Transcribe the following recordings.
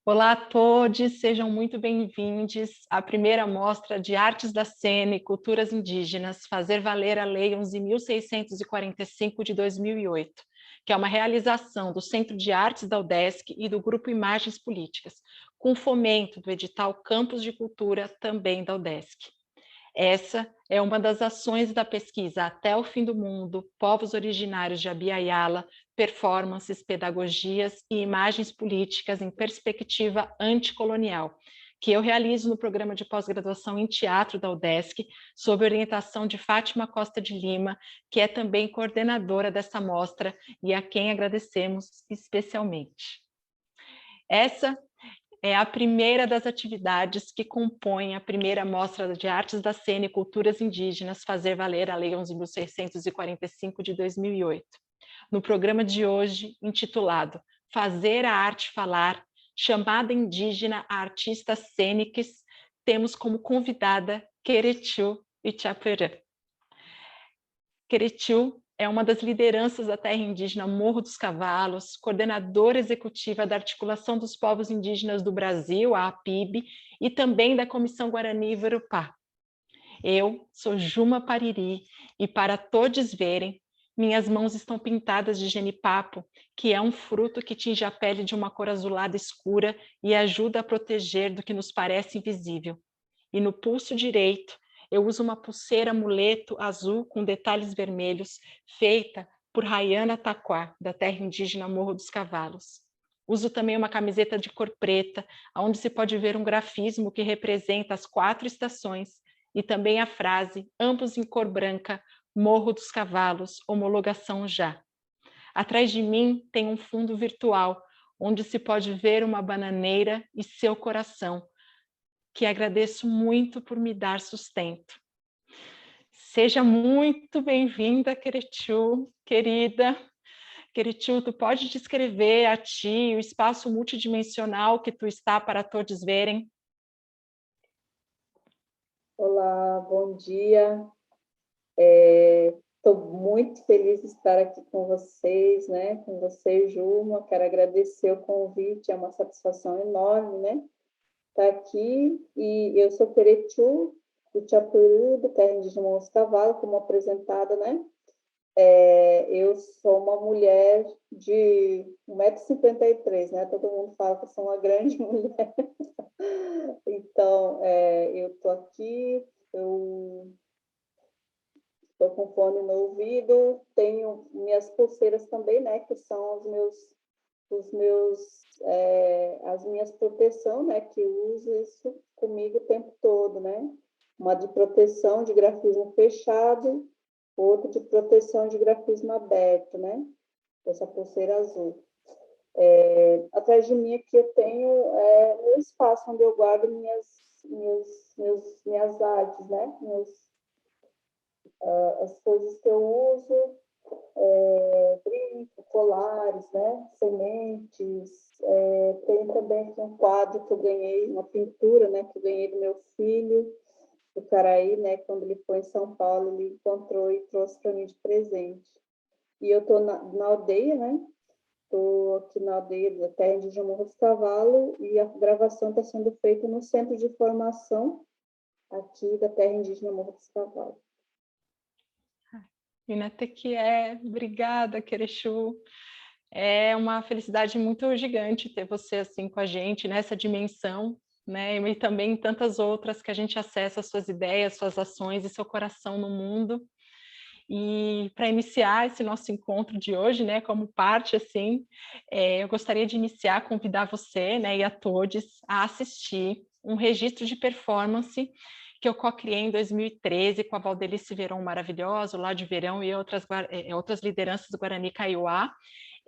Olá a todos, sejam muito bem-vindos à primeira mostra de Artes da Cena e Culturas Indígenas, Fazer Valer a Lei 11.645 de 2008, que é uma realização do Centro de Artes da UDESC e do Grupo Imagens Políticas, com fomento do edital Campos de Cultura, também da UDESC. Essa é uma das ações da pesquisa Até o Fim do Mundo, Povos Originários de Abya-Yala, Performances, Pedagogias e Imagens Políticas em Perspectiva Anticolonial, que eu realizo no programa de pós-graduação em teatro da UDESC, sob orientação de Fátima Costa de Lima, que é também coordenadora dessa mostra e a quem agradecemos especialmente. Essa é a primeira das atividades que compõem a primeira Mostra de Artes da Cena e Culturas Indígenas Fazer Valer a Lei 11.645 de 2008. No programa de hoje, intitulado Fazer a Arte Falar, chamada indígena a artistas cênicas, temos como convidada Queretiu Ichaperã. Queretiu é uma das lideranças da terra indígena Morro dos Cavalos, coordenadora executiva da Articulação dos Povos Indígenas do Brasil, a APIB, e também da Comissão Guarani Verupá. Eu sou Juma Pariri, e para todos verem, minhas mãos estão pintadas de genipapo, que é um fruto que tinge a pele de uma cor azulada escura e ajuda a proteger do que nos parece invisível. E no pulso direito, eu uso uma pulseira amuleto azul com detalhes vermelhos, feita por Rayana Taquá, da terra indígena Morro dos Cavalos. Uso também uma camiseta de cor preta, onde se pode ver um grafismo que representa as 4 estações, e também a frase, ambos em cor branca, Morro dos Cavalos, homologação já. Atrás de mim tem um fundo virtual, onde se pode ver uma bananeira e seu coração, que agradeço muito por me dar sustento. Seja muito bem-vinda, Queretiu, querida. Queretiu, tu pode descrever a ti o espaço multidimensional que tu está para todos verem? Olá, bom dia. Estou muito feliz de estar aqui com vocês, né? Com você, Juma. Quero agradecer o convite, é uma satisfação enorme, né? Estar aqui. E eu sou Queretiu, do Chapuru, do Terra Indígena Morro dos Cavalos, como apresentada, né? Eu sou uma mulher de 1,53 m, né? Todo mundo fala que eu sou uma grande mulher. Então, eu estou aqui, eu estou com fone no ouvido, tenho minhas pulseiras também, né? Que são as minhas proteção, né? Que eu uso isso comigo o tempo todo, né? Uma de proteção de grafismo fechado, outra de proteção de grafismo aberto, né? Essa pulseira azul. Atrás de mim aqui eu tenho um espaço onde eu guardo minhas artes, né? As coisas que eu uso, brinco, colares, né? Sementes. Tem também aqui um quadro que eu ganhei, uma pintura, né? Que eu ganhei do meu filho, do Caraí, né? Quando ele foi em São Paulo, ele encontrou e trouxe para mim de presente. E eu estou na aldeia, né? Estou aqui na aldeia da terra indígena Morro dos Cavalos e a gravação está sendo feita no centro de formação aqui da terra indígena Morro dos Cavalos. Obrigada, Querechu. É uma felicidade muito gigante ter você assim com a gente nessa dimensão, né? E também tantas outras que a gente acessa suas ideias, suas ações e seu coração no mundo. E para iniciar esse nosso encontro de hoje, né, como parte assim, eu gostaria de convidar você, né, e a todos a assistir um registro de performance que eu co-criei em 2013 com a Valdelice Verão Maravilhoso, lá de Verão, e outras lideranças do Guarani Kaiowá.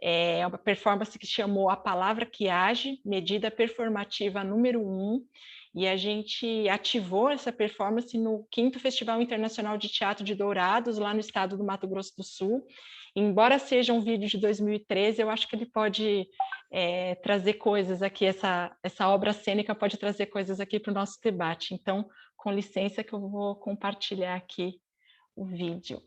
É uma performance que chamou A Palavra que Age, medida performativa número 1, e a gente ativou essa performance no 5º Festival Internacional de Teatro de Dourados, lá no estado do Mato Grosso do Sul, Embora seja um vídeo de 2013, eu acho que ele pode trazer coisas aqui, essa obra cênica pode trazer coisas aqui para o nosso debate. Então, com licença que eu vou compartilhar aqui o vídeo.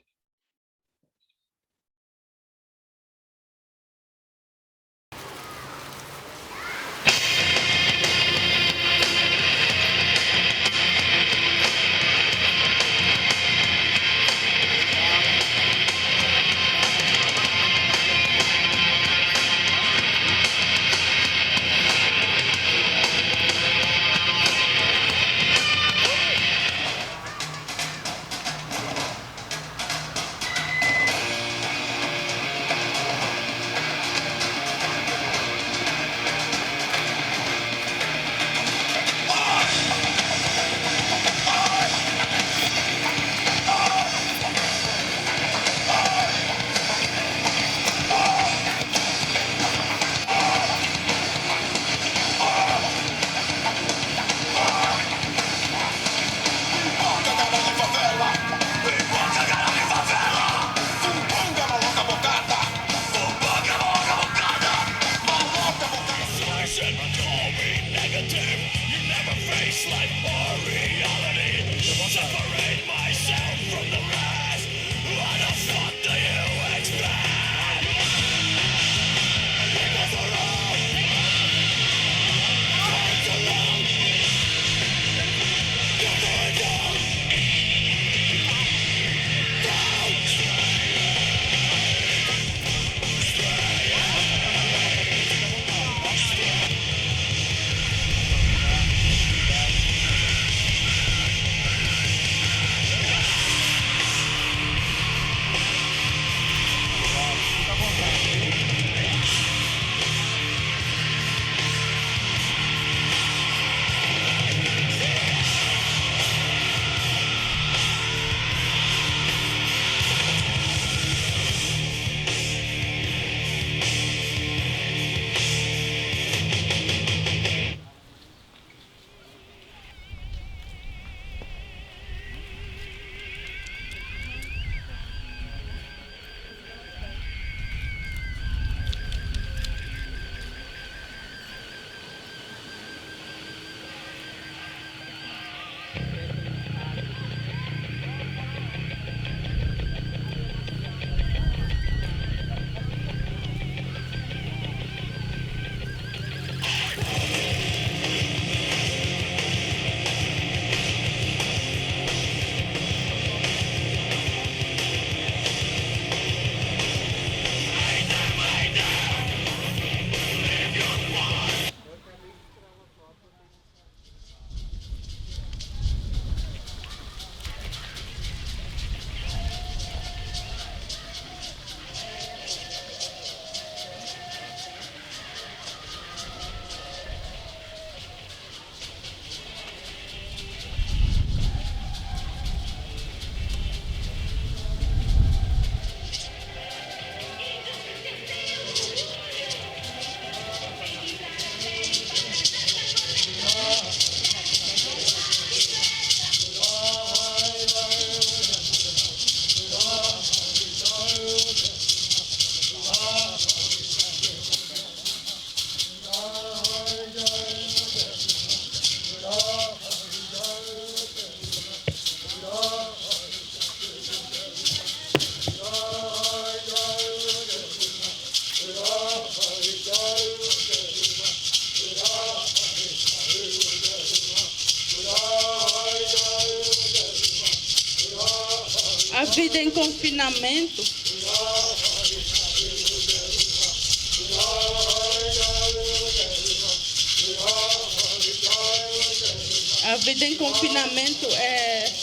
A vida em confinamento é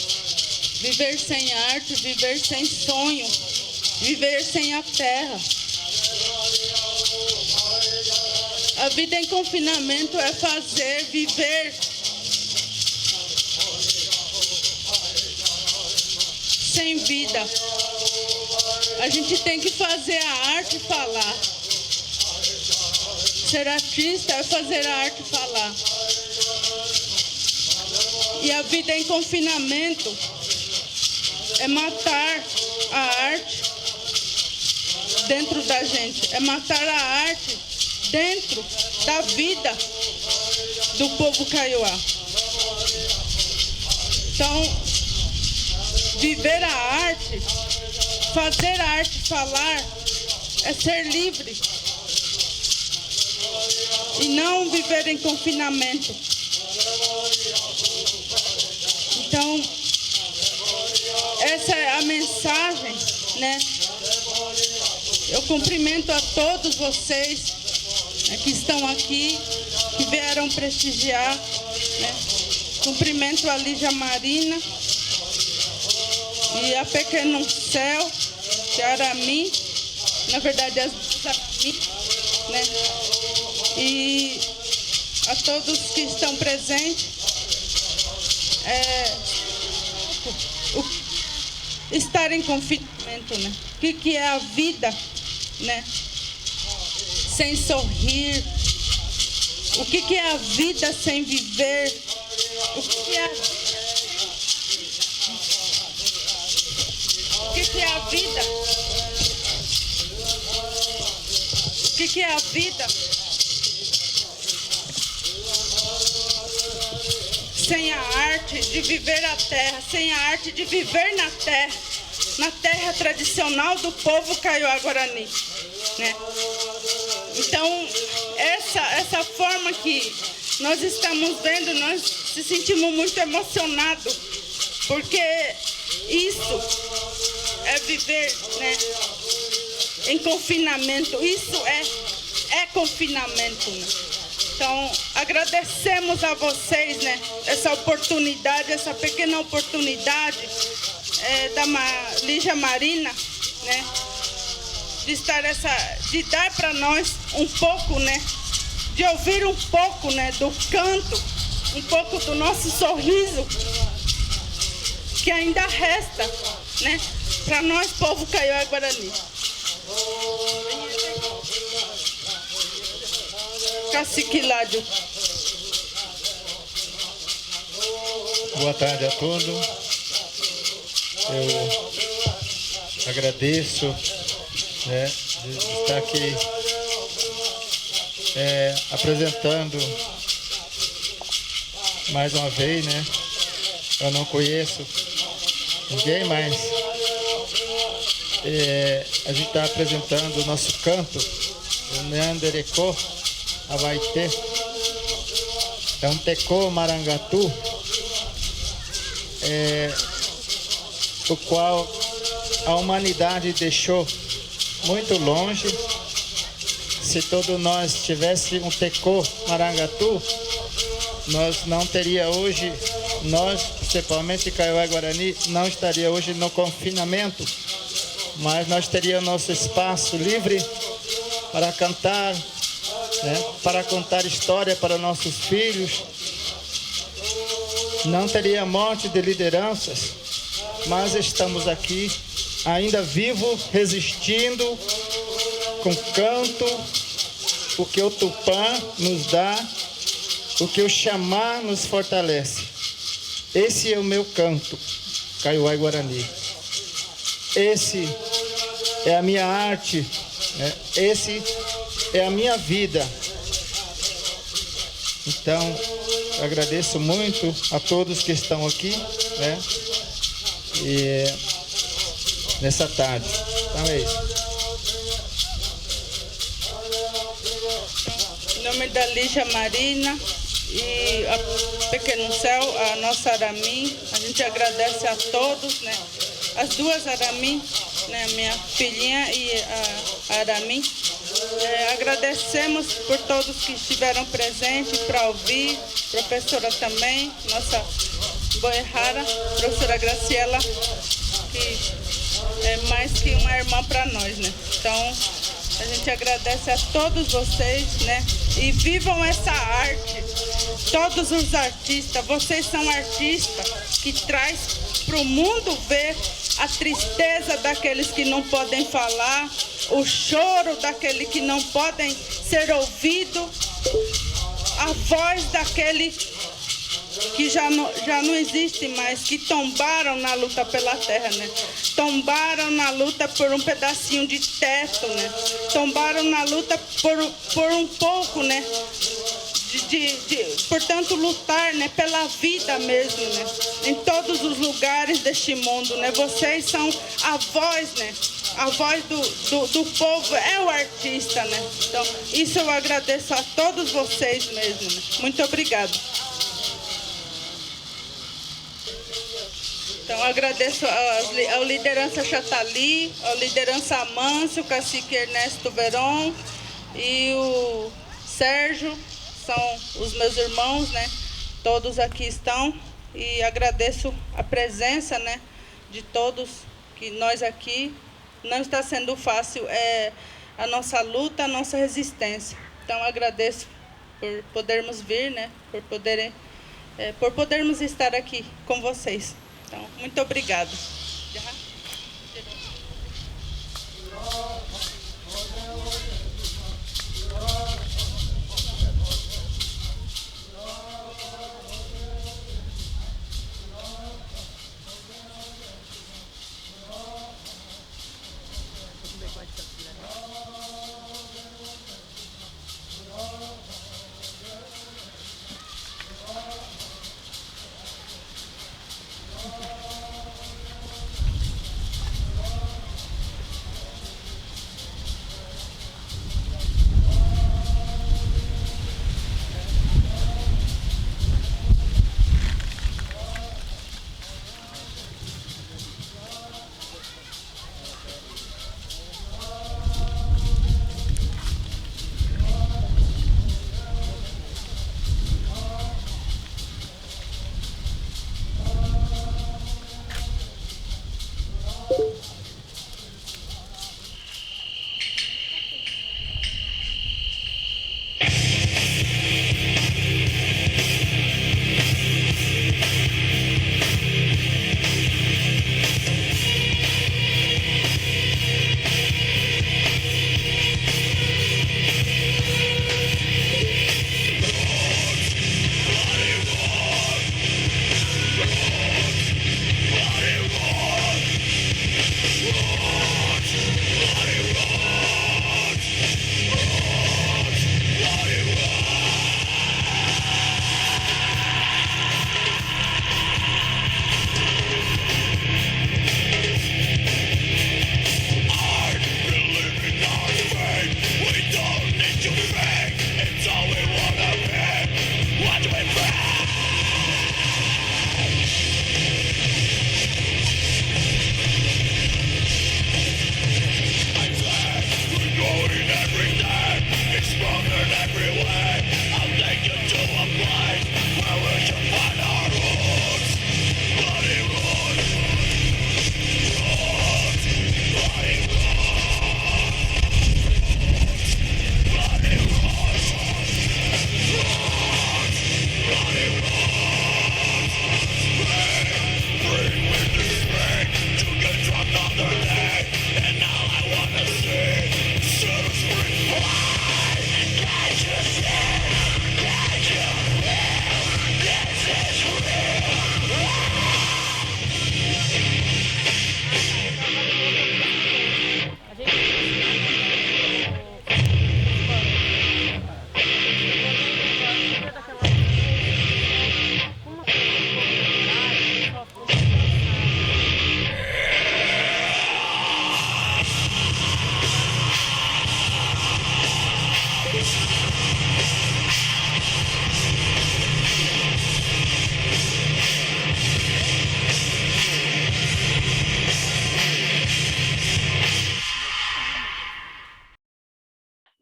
viver sem arte, viver sem sonho, viver sem a terra. A vida em confinamento é viver sem vida. A gente tem que fazer a arte falar. Ser artista é fazer a arte falar. E a vida em confinamento é matar a arte dentro da gente, é matar a arte dentro da vida do povo kaiowá. Então, viver a arte, fazer a arte falar, é ser livre. E não viver em confinamento. Então, essa é a mensagem, né? Eu cumprimento a todos vocês, né, que estão aqui, que vieram prestigiar, né? Cumprimento a Lígia Marina e a Pequeno Céu, que é Arami, na verdade as Arami, né? E a todos que estão presentes, estar em confinamento, né? O que é a vida, né? Sem sorrir. O que é a vida sem viver? O que é a vida? O que é a vida? Sem a arte de viver a terra, sem a arte de viver na terra tradicional do povo kaiowá guarani, né? Então, essa forma que nós estamos vendo, nós se sentimos muito emocionados, porque isso é viver, né, em confinamento, isso é confinamento, né? Então, agradecemos a vocês, né, essa oportunidade, essa pequena oportunidade da Lígia Marina, né, de dar para nós um pouco, né, de ouvir um pouco, né, do canto, um pouco do nosso sorriso, que ainda resta, né, para nós, povo kaiowá guarani. Cacique Ládio. Boa tarde a todos. Eu agradeço, né, de estar aqui apresentando mais uma vez, né? Eu não conheço ninguém, mas a gente está apresentando o nosso canto, o Neanderecô Abaité. É um tecô marangatu, o qual a humanidade deixou muito longe. Se todos nós tivéssemos um tecô marangatu, nós não teria hoje, nós, principalmente kaiowá guarani, não estaria hoje no confinamento, mas nós teríamos nosso espaço livre para cantar, né, para contar história para nossos filhos. Não teria morte de lideranças, mas estamos aqui, ainda vivo, resistindo, com canto, o que o Tupã nos dá, o que o Xamã nos fortalece. Esse é o meu canto, kaiowá guarani. Esse é a minha arte, né? Esse é a minha vida. Então, eu agradeço muito a todos que estão aqui, né? E nessa tarde. Então é isso. Em nome da Lígia Marina e a Pequeno Céu, a nossa Arami, a gente agradece a todos, né? As duas Arami, né? Minha filhinha e a Arami. Agradecemos por todos que estiveram presentes para ouvir, professora também, nossa boerrara, professora Graciela, que é mais que uma irmã para nós, né? Então, a gente agradece a todos vocês, né? E vivam essa arte, todos os artistas, vocês são artistas que traz para o mundo ver a tristeza daqueles que não podem falar, o choro daqueles que não podem ser ouvidos, a voz daquele que já não existem mais, que tombaram na luta pela terra, né? Tombaram na luta por um pedacinho de teto, né? Tombaram na luta por um pouco, né? Portanto, lutar, né, pela vida mesmo, né, em todos os lugares deste mundo, né, vocês são a voz, né, a voz do povo, é o artista, né, então, isso eu agradeço a todos vocês mesmo, né? Muito obrigado. Então, agradeço a liderança Chatali, a liderança Amâncio, o cacique Ernesto Veron e o Sérgio, são os meus irmãos, né? Todos aqui estão, e agradeço a presença, né, de todos, que nós aqui, não está sendo fácil a nossa luta, a nossa resistência. Então, agradeço por podermos vir, né, por podermos estar aqui com vocês. Então, muito obrigada.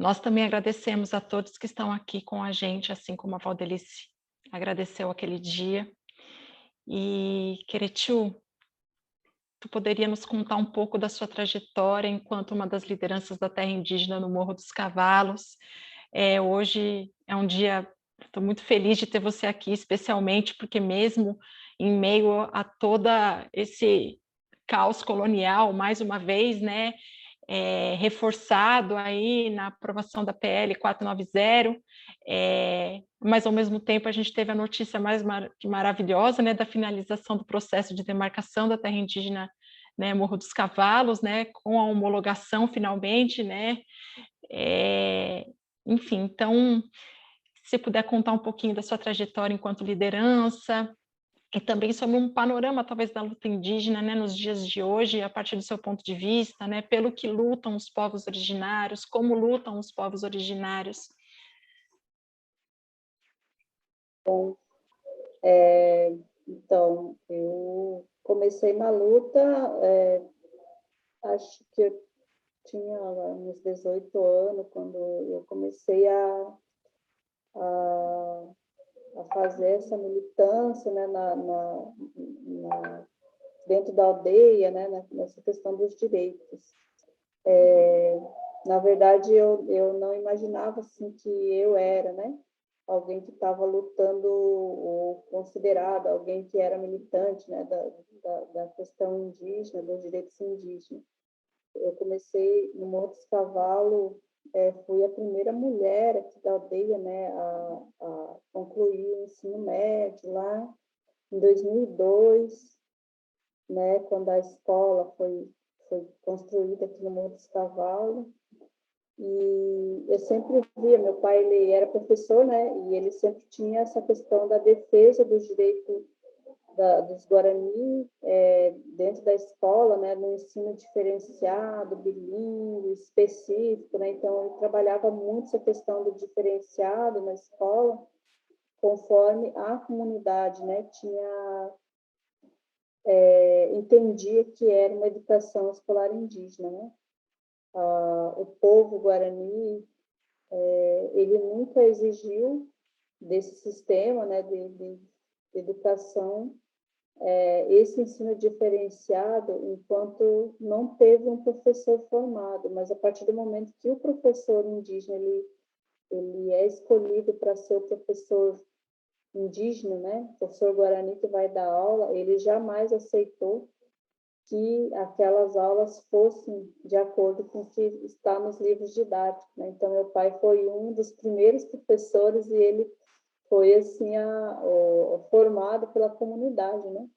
Nós também agradecemos a todos que estão aqui com a gente, assim como a Valdelice agradeceu aquele dia. E, Queretiu, tu poderia nos contar um pouco da sua trajetória enquanto uma das lideranças da terra indígena no Morro dos Cavalos. Hoje é um dia, estou muito feliz de ter você aqui, especialmente porque mesmo em meio a todo esse caos colonial, mais uma vez, né, reforçado aí na aprovação da PL 490, mas ao mesmo tempo a gente teve a notícia mais maravilhosa, né, da finalização do processo de demarcação da terra indígena, né, Morro dos Cavalos, né, com a homologação finalmente, né, enfim, então, se puder contar um pouquinho da sua trajetória enquanto liderança, e também sobre um panorama, talvez, da luta indígena, né, nos dias de hoje, a partir do seu ponto de vista, né, pelo que lutam os povos originários, como lutam os povos originários. Bom, então, eu comecei na luta, acho que eu tinha uns 18 anos, quando eu comecei a fazer essa militância, né, dentro da aldeia, né, nessa questão dos direitos. Na verdade, eu não imaginava assim que eu era, né, alguém que estava lutando, ou considerada alguém que era militante, né, da questão indígena, dos direitos indígenas. Eu comecei no Morro dos Cavalos, fui a primeira mulher aqui da aldeia, né, a concluir o ensino médio lá em 2002, né, quando a escola foi construída aqui no Morro dos Cavalos. E eu sempre via, meu pai, ele era professor, né, e ele sempre tinha essa questão da defesa dos direitos dos Guarani, dentro da escola, né, no ensino diferenciado, bilíngue, específico, né, então ele trabalhava muito essa questão do diferenciado na escola, conforme a comunidade, né, entendia que era uma educação escolar indígena, né. O povo Guarani, ele nunca exigiu desse sistema, né, de educação, esse ensino diferenciado, enquanto não teve um professor formado, mas a partir do momento que o professor indígena ele é escolhido para ser o professor indígena, né, professor Guarani que vai dar aula, ele jamais aceitou que aquelas aulas fossem de acordo com o que está nos livros didáticos, né? Então, meu pai foi um dos primeiros professores e ele foi, assim, formado pela comunidade, né?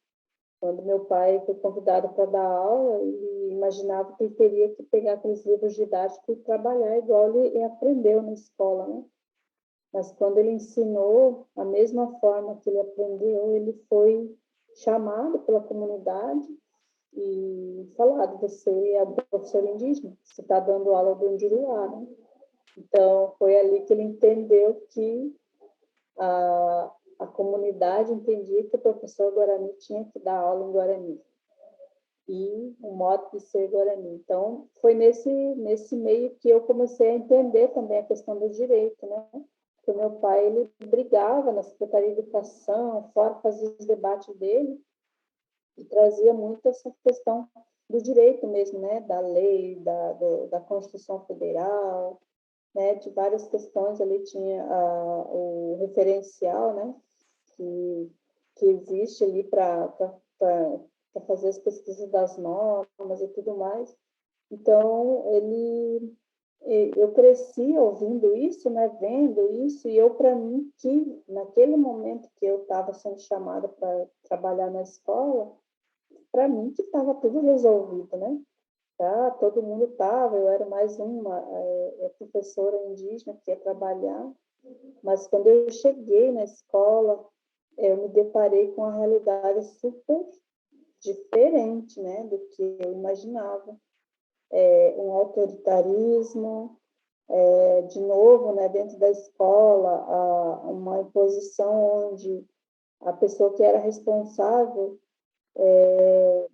Quando meu pai foi convidado para dar aula, ele imaginava que ele teria que pegar aqueles livros didáticos e trabalhar igual ele aprendeu na escola, né? Mas quando ele ensinou, a mesma forma que ele aprendeu, ele foi chamado pela comunidade e falado, você é um professor indígena, você está dando aula do Undiruá, né? Então, foi ali que ele entendeu que a comunidade entendia que o professor Guarani tinha que dar aula em Guarani e o modo de ser Guarani. Então, foi nesse meio que eu comecei a entender também a questão do direito, né? Porque meu pai, ele brigava na Secretaria de Educação, fora fazia os debates dele, e trazia muito essa questão do direito mesmo, né? Da lei, da Constituição Federal, né? De várias questões, ali tinha o referencial, né? Que existe ali para fazer as pesquisas das normas e tudo mais. Então, eu cresci ouvindo isso, né, vendo isso, e eu, para mim, que naquele momento que eu estava sendo chamada para trabalhar na escola, para mim que estava tudo resolvido, né? Tá? Todo mundo estava, eu era mais uma professora indígena que ia trabalhar, mas quando eu cheguei na escola, eu me deparei com uma realidade super diferente, né, do que eu imaginava. Um autoritarismo, de novo, né, dentro da escola, uma imposição onde a pessoa que era responsável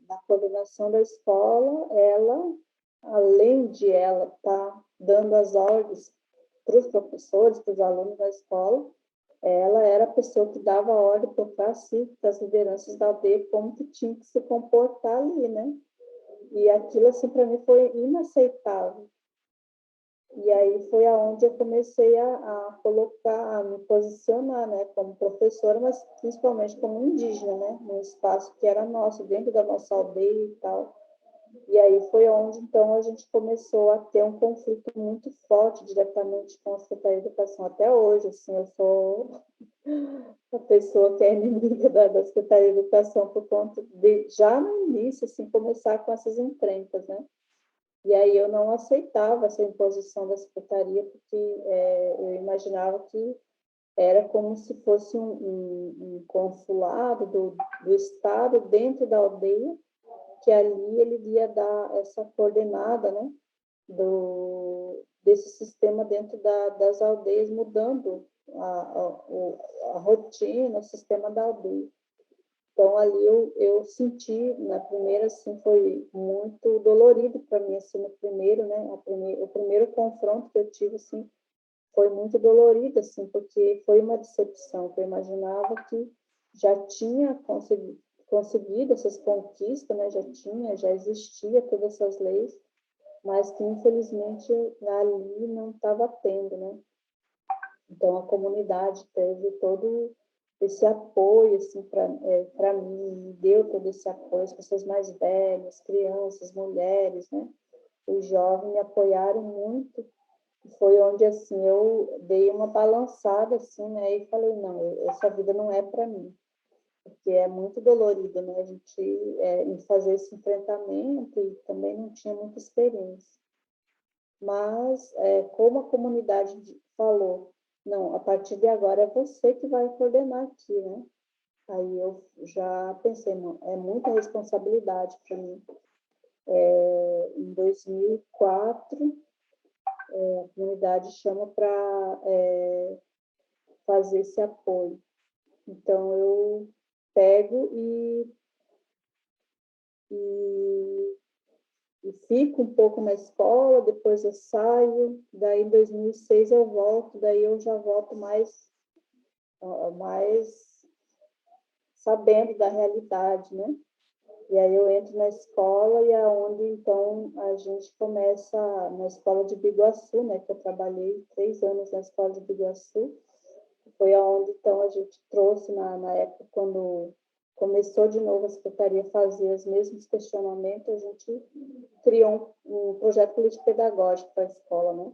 na coordenação da escola, ela, além de ela estar dando as ordens para os professores, para os alunos da escola, ela era a pessoa que dava ordem para o cacique, para as lideranças da aldeia, como que tinha que se comportar ali, né? E aquilo, assim, para mim foi inaceitável. E aí foi aonde eu comecei a colocar, a me posicionar, né, como professora, mas principalmente como indígena, né, num espaço que era nosso, dentro da nossa aldeia e tal. E aí foi onde, então, a gente começou a ter um conflito muito forte diretamente com a Secretaria de Educação. Até hoje, assim, eu sou a pessoa que é inimiga da Secretaria de Educação por conta de, já no início, assim, começar com essas encrencas, né? E aí eu não aceitava essa imposição da Secretaria, porque eu imaginava que era como se fosse um consulado do Estado dentro da aldeia, que ali ele ia dar essa coordenada, né, desse sistema dentro das aldeias, mudando a rotina, o sistema da aldeia. Então, ali eu senti, na primeira, assim, foi muito dolorido para mim, assim, no primeiro, né, o primeiro confronto que eu tive, assim, foi muito dolorido, assim, porque foi uma decepção, que eu imaginava que já tinha conseguido essas conquistas, né, já existia todas essas leis, mas que, infelizmente, ali não estava tendo, né. Então, a comunidade teve todo esse apoio, assim, para mim, me deu todo esse apoio, as pessoas mais velhas, crianças, mulheres, né, os jovens me apoiaram muito. Foi onde, assim, eu dei uma balançada, assim, né, e falei, não, essa vida não é para mim, porque é muito dolorido, né, a gente em fazer esse enfrentamento, e também não tinha muita experiência. Mas, como a comunidade falou, não, a partir de agora é você que vai coordenar aqui, né? Aí eu já pensei, não, é muita responsabilidade para mim. Em 2004, a comunidade chama para fazer esse apoio. Então, eu pego e fico um pouco na escola, depois eu saio, daí em 2006 eu volto, daí eu já volto mais sabendo da realidade, né? E aí eu entro na escola e é onde, então, a gente começa na escola de Biguaçu, né? Que eu trabalhei 3 anos na escola de Biguaçu. Foi aonde, então, a gente trouxe, na época, quando começou de novo a Secretaria a fazer os mesmos questionamentos, a gente criou um projeto político-pedagógico para a escola, né?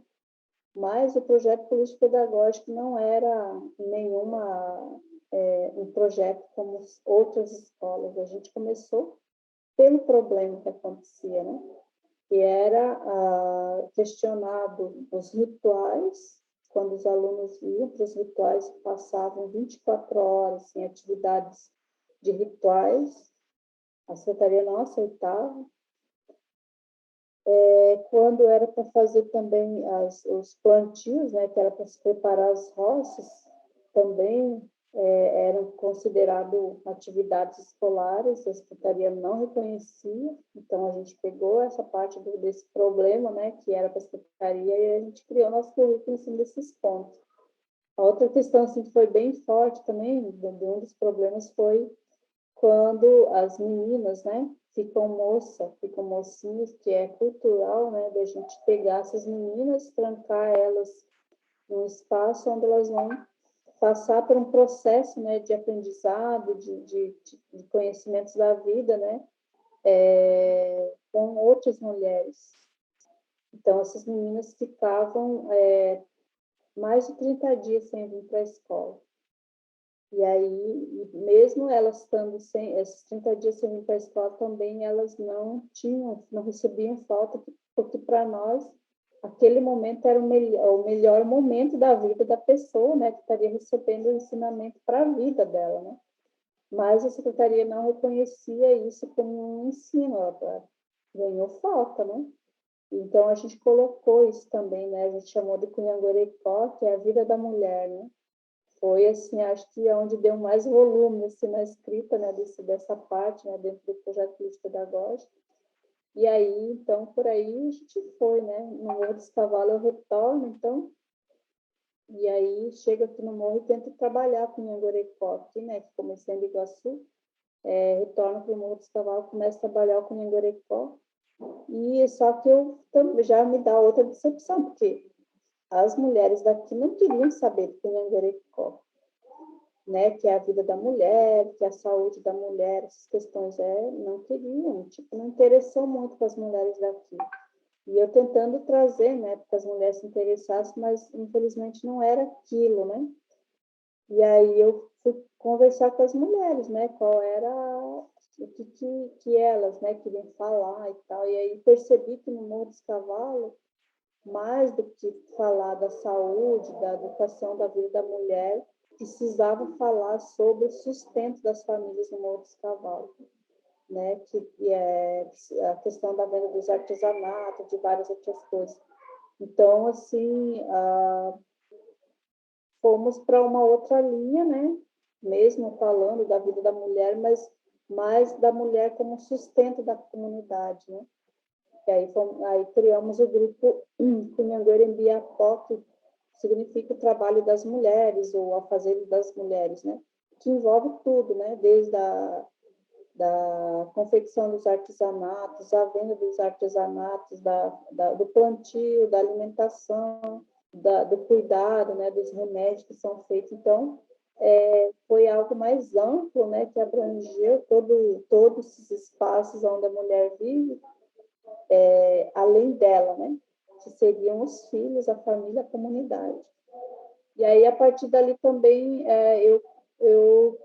Mas o projeto político-pedagógico não era um projeto como outras escolas. A gente começou pelo problema que acontecia, né? Que era questionado os rituais, quando os alunos iam para os rituais, passavam 24 horas em atividades de rituais, a secretaria não aceitava. Quando era para fazer também os plantios, né, que era para se preparar as roças, também eram consideradas atividades escolares, a secretaria não reconhecia, então a gente pegou essa parte desse problema, né, que era para a secretaria, e a gente criou nosso currículo em cima desses pontos. A outra questão assim, que foi bem forte também, um dos problemas foi quando as meninas, né, ficam mocinhas, que é cultural, né, da gente pegar essas meninas, trancar elas num espaço onde elas vão passar por um processo, né, de aprendizado, de conhecimentos da vida, né, com outras mulheres. Então, essas meninas ficavam mais de 30 dias sem vir para a escola. E aí, mesmo elas estando esses 30 dias sem ir para a escola, também elas não recebiam falta, porque para nós, aquele momento era o melhor momento da vida da pessoa, né, que estaria recebendo o ensinamento para a vida dela, né? Mas a secretaria não reconhecia isso como um ensino, ela ganhou falta, né? Então, a gente colocou isso também, né? A gente chamou de Cunhanguereicó, que é a vida da mulher, né? Foi, assim, acho que é onde deu mais volume, assim, na escrita, né, dessa parte, né, dentro do projeto político-pedagógico. E aí, então, por aí a gente foi, né, no Morro dos Cavalos eu retorno, então, e aí chego aqui no Morro e tento trabalhar com o Nhanguereicó aqui, né, que comecei em Biguaçu, retorno para o Morro dos Cavalos, começo a trabalhar com o Nhanguereicó, e só que eu já me dá outra decepção, porque as mulheres daqui não queriam saber do Cunhanguereicó. né, que é a vida da mulher, que é a saúde da mulher, essas questões não queriam, tipo, não interessou muito para as mulheres daqui. E eu tentando trazer, né, para que as mulheres se interessassem, mas infelizmente não era aquilo, né? E aí eu fui conversar com as mulheres, né, qual era o que elas, né, queriam falar e tal. E aí percebi que no Morro dos Cavalos, mais do que falar da saúde, da educação da vida da mulher, precisava falar sobre o sustento das famílias no Morro dos Cavalos, né? Que é a questão da venda dos artesanatos, de várias outras coisas. Então, assim, fomos para uma outra linha, né? Mesmo falando da vida da mulher, mas mais da mulher como sustento da comunidade, né? E aí criamos o grupo Cunhangueira Embiapó, que significa o trabalho das mulheres, ou afazeres das mulheres, né? Que envolve tudo, né? Desde da confecção dos artesanatos, a venda dos artesanatos, do plantio, da alimentação, do cuidado, né? Dos remédios que são feitos. Então, foi algo mais amplo, né? Que abrangeu todos esses espaços onde a mulher vive, além dela, né? Que seriam os filhos, a família, a comunidade. E aí, a partir dali também, eu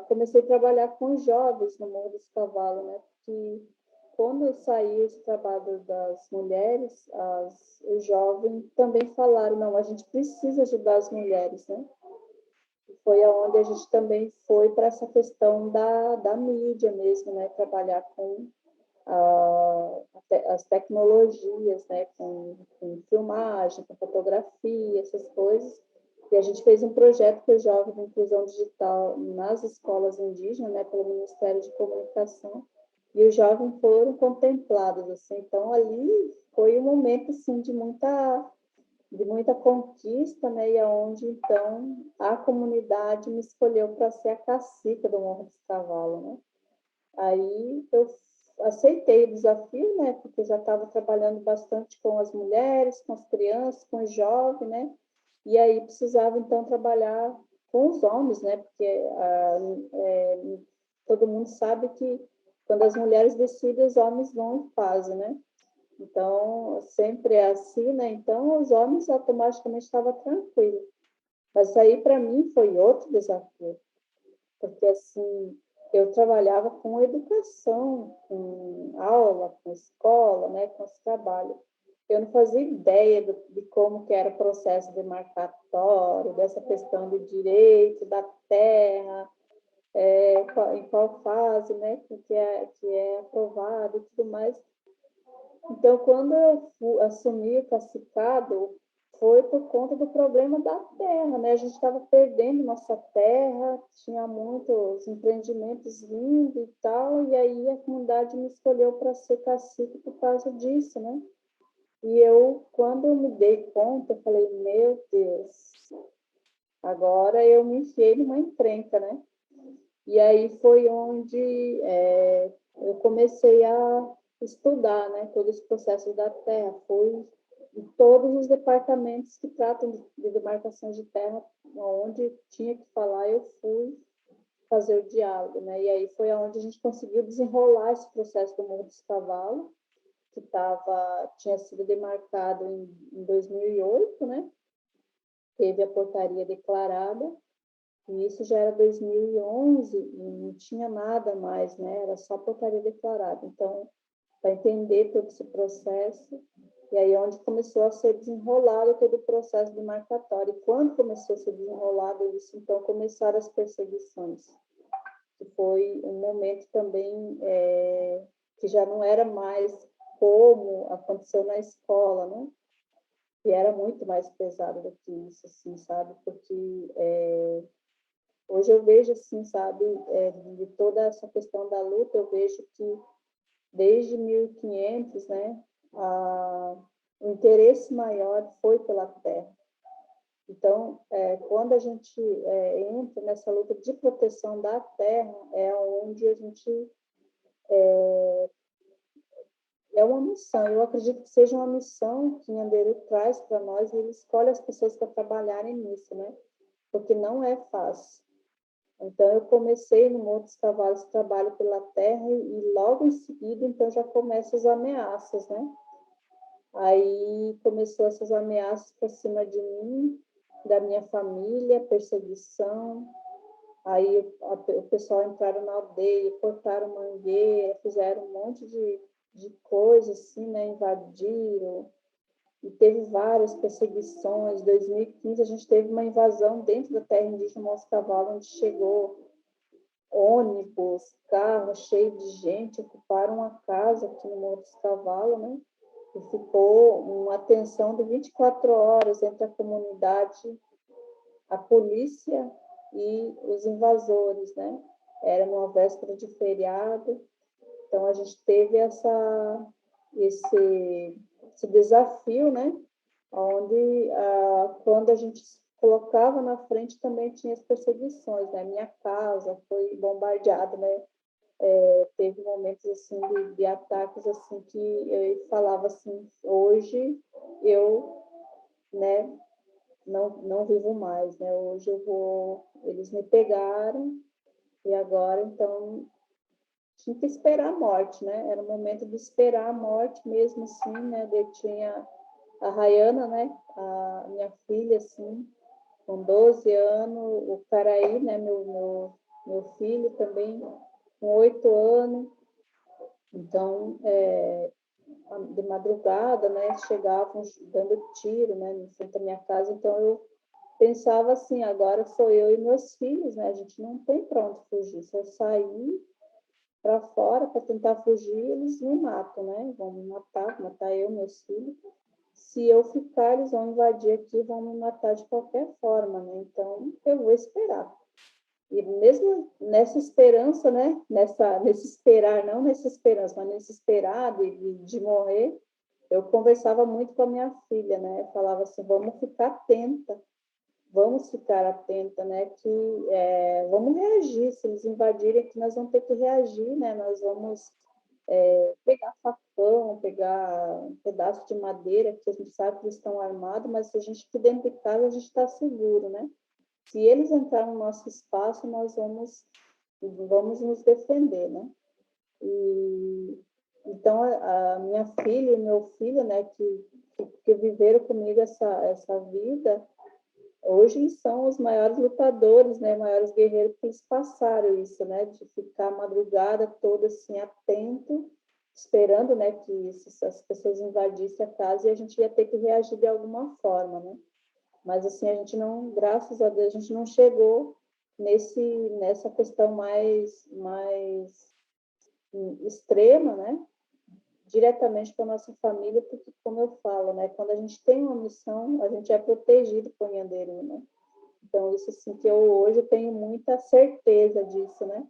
comecei a trabalhar com jovens no Morro dos Cavalos, né? Porque quando saiu esse trabalho das mulheres, os jovens também falaram, não, a gente precisa ajudar as mulheres, né? E foi aonde a gente também foi para essa questão da mídia mesmo, né? Trabalhar com as tecnologias, né, com filmagem, com fotografia, essas coisas. E a gente fez um projeto com os jovens de inclusão digital nas escolas indígenas, né, pelo Ministério de Comunicação, e os jovens foram contemplados, assim. Então, ali foi um momento, assim, de muita conquista, né, e aonde, então, a comunidade me escolheu para ser a cacica do Morro dos Cavalos, né. Aí eu aceitei o desafio, né, porque já estava trabalhando bastante com as mulheres, com as crianças, com os jovens, né, e aí precisava, então, trabalhar com os homens, né, porque todo mundo sabe que quando as mulheres decidem, os homens vão e fazem, né, então, sempre é assim, né, então os homens automaticamente estavam tranquilos, mas aí, para mim, foi outro desafio, porque, assim, eu trabalhava com educação, com aula, com escola, né, com esse trabalho. Eu não fazia ideia de como que era o processo demarcatório, dessa questão do direito da terra, em qual fase, né, que é aprovado e tudo mais. Então, quando eu assumi o cacicado, foi por conta do problema da terra, né? A gente estava perdendo nossa terra, tinha muitos empreendimentos vindo e tal, e aí a comunidade me escolheu para ser cacique por causa disso, né? E quando eu me dei conta, eu falei, meu Deus, agora eu me enfiei numa encrenca, né? E aí foi onde eu comecei a estudar, né, todos os processos da terra. Foi em todos os departamentos que tratam de demarcação de terra, onde tinha que falar, eu fui fazer o diálogo, né? E aí foi onde a gente conseguiu desenrolar esse processo do Morro dos Cavalos, que tinha sido demarcado em 2008, né? Teve a portaria declarada, e isso já era 2011 e não tinha nada mais, né? Era só portaria declarada. Então, para entender todo esse processo, e aí onde começou a ser desenrolado todo o processo demarcatório. E quando começou a ser desenrolado isso, então começaram as perseguições, que foi um momento também que já não era mais como aconteceu na escola, né? Que era muito mais pesado do que isso, assim, sabe? Porque hoje eu vejo, assim, sabe, de toda essa questão da luta, eu vejo que desde 1500, né, o interesse maior foi pela terra. Então, quando a gente entra nessa luta de proteção da terra, é onde a gente é uma missão. Eu acredito que seja uma missão que Nhanderu traz para nós, e ele escolhe as pessoas para trabalharem nisso, né? porque não é fácil. Então, eu comecei no Morro dos Cavalos, trabalho pela terra, e logo em seguida, então, já começam as ameaças, né? Aí começou essas ameaças para cima de mim, da minha família, perseguição. Aí o pessoal entraram na aldeia, cortaram mangueira, fizeram um monte de coisas assim, né? Invadiram. E teve várias perseguições. Em 2015, a gente teve uma invasão dentro da terra indígena Montes Cavalos, onde chegou ônibus, carro cheio de gente, ocuparam uma casa aqui no Monte dos Cavalos, né? E ficou uma tensão de 24 horas entre a comunidade, a polícia e os invasores, né? Era numa véspera de feriado, então a gente teve esse desafio, né? Onde, quando a gente colocava na frente, também tinha as perseguições, né? Minha casa foi bombardeada, né? Teve momentos assim de ataques assim que eu falava assim, hoje eu, né, não vivo mais, né? Hoje eles me pegaram e agora então tinha que esperar a morte, né? Era o momento de esperar a morte mesmo assim, né? Eu tinha a Rayana, né? A minha filha assim, com 12 anos, o Caraí, né? Meu filho também com 8 anos. Então, de madrugada, né, chegavam dando tiro, né, em frente à minha casa. Então, eu pensava assim, agora sou eu e meus filhos, né, a gente não tem para onde fugir. Se eu sair para fora para tentar fugir, eles me matam, né, vão me matar eu e meus filhos. Se eu ficar, eles vão invadir aqui, vão me matar de qualquer forma, né, então eu vou esperar. E mesmo nessa esperança, né? Nesse esperar, não nessa esperança, mas nesse esperar de morrer, eu conversava muito com a minha filha, né? Eu falava assim, vamos ficar atenta, né? Que vamos reagir, se eles invadirem aqui, nós vamos ter que reagir, né? Nós vamos pegar facão, pegar um pedaço de madeira, que a gente sabe que eles estão armados, mas se a gente aqui dentro de casa, a gente está seguro, né? Se eles entrarem no nosso espaço, nós vamos nos defender, né? E, então, a minha filha e meu filho, né, que viveram comigo essa vida, hoje eles são os maiores lutadores, né, maiores guerreiros, que eles passaram isso, né, de ficar a madrugada toda, assim, atento, esperando, né, que as pessoas invadissem a casa e a gente ia ter que reagir de alguma forma, né? Mas, assim, a gente não, graças a Deus, a gente não chegou nessa questão mais extrema, né? Diretamente com a nossa família, porque, como eu falo, né? Quando a gente tem uma missão, a gente é protegido por Nhanderu, né? Então, isso, assim, que eu hoje tenho muita certeza disso, né?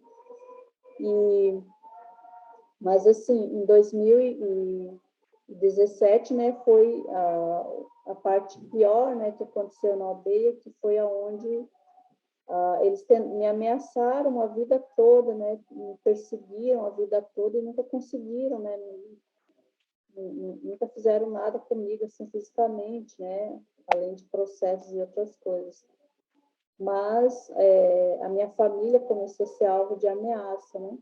Mas, assim, em 2017, né, foi a parte pior, né, que aconteceu na aldeia, que foi aonde eles me ameaçaram a vida toda, né, me perseguiram a vida toda e nunca conseguiram, né, nunca fizeram nada comigo, assim, fisicamente, né, além de processos e outras coisas. Mas a minha família começou a ser alvo de ameaça, né,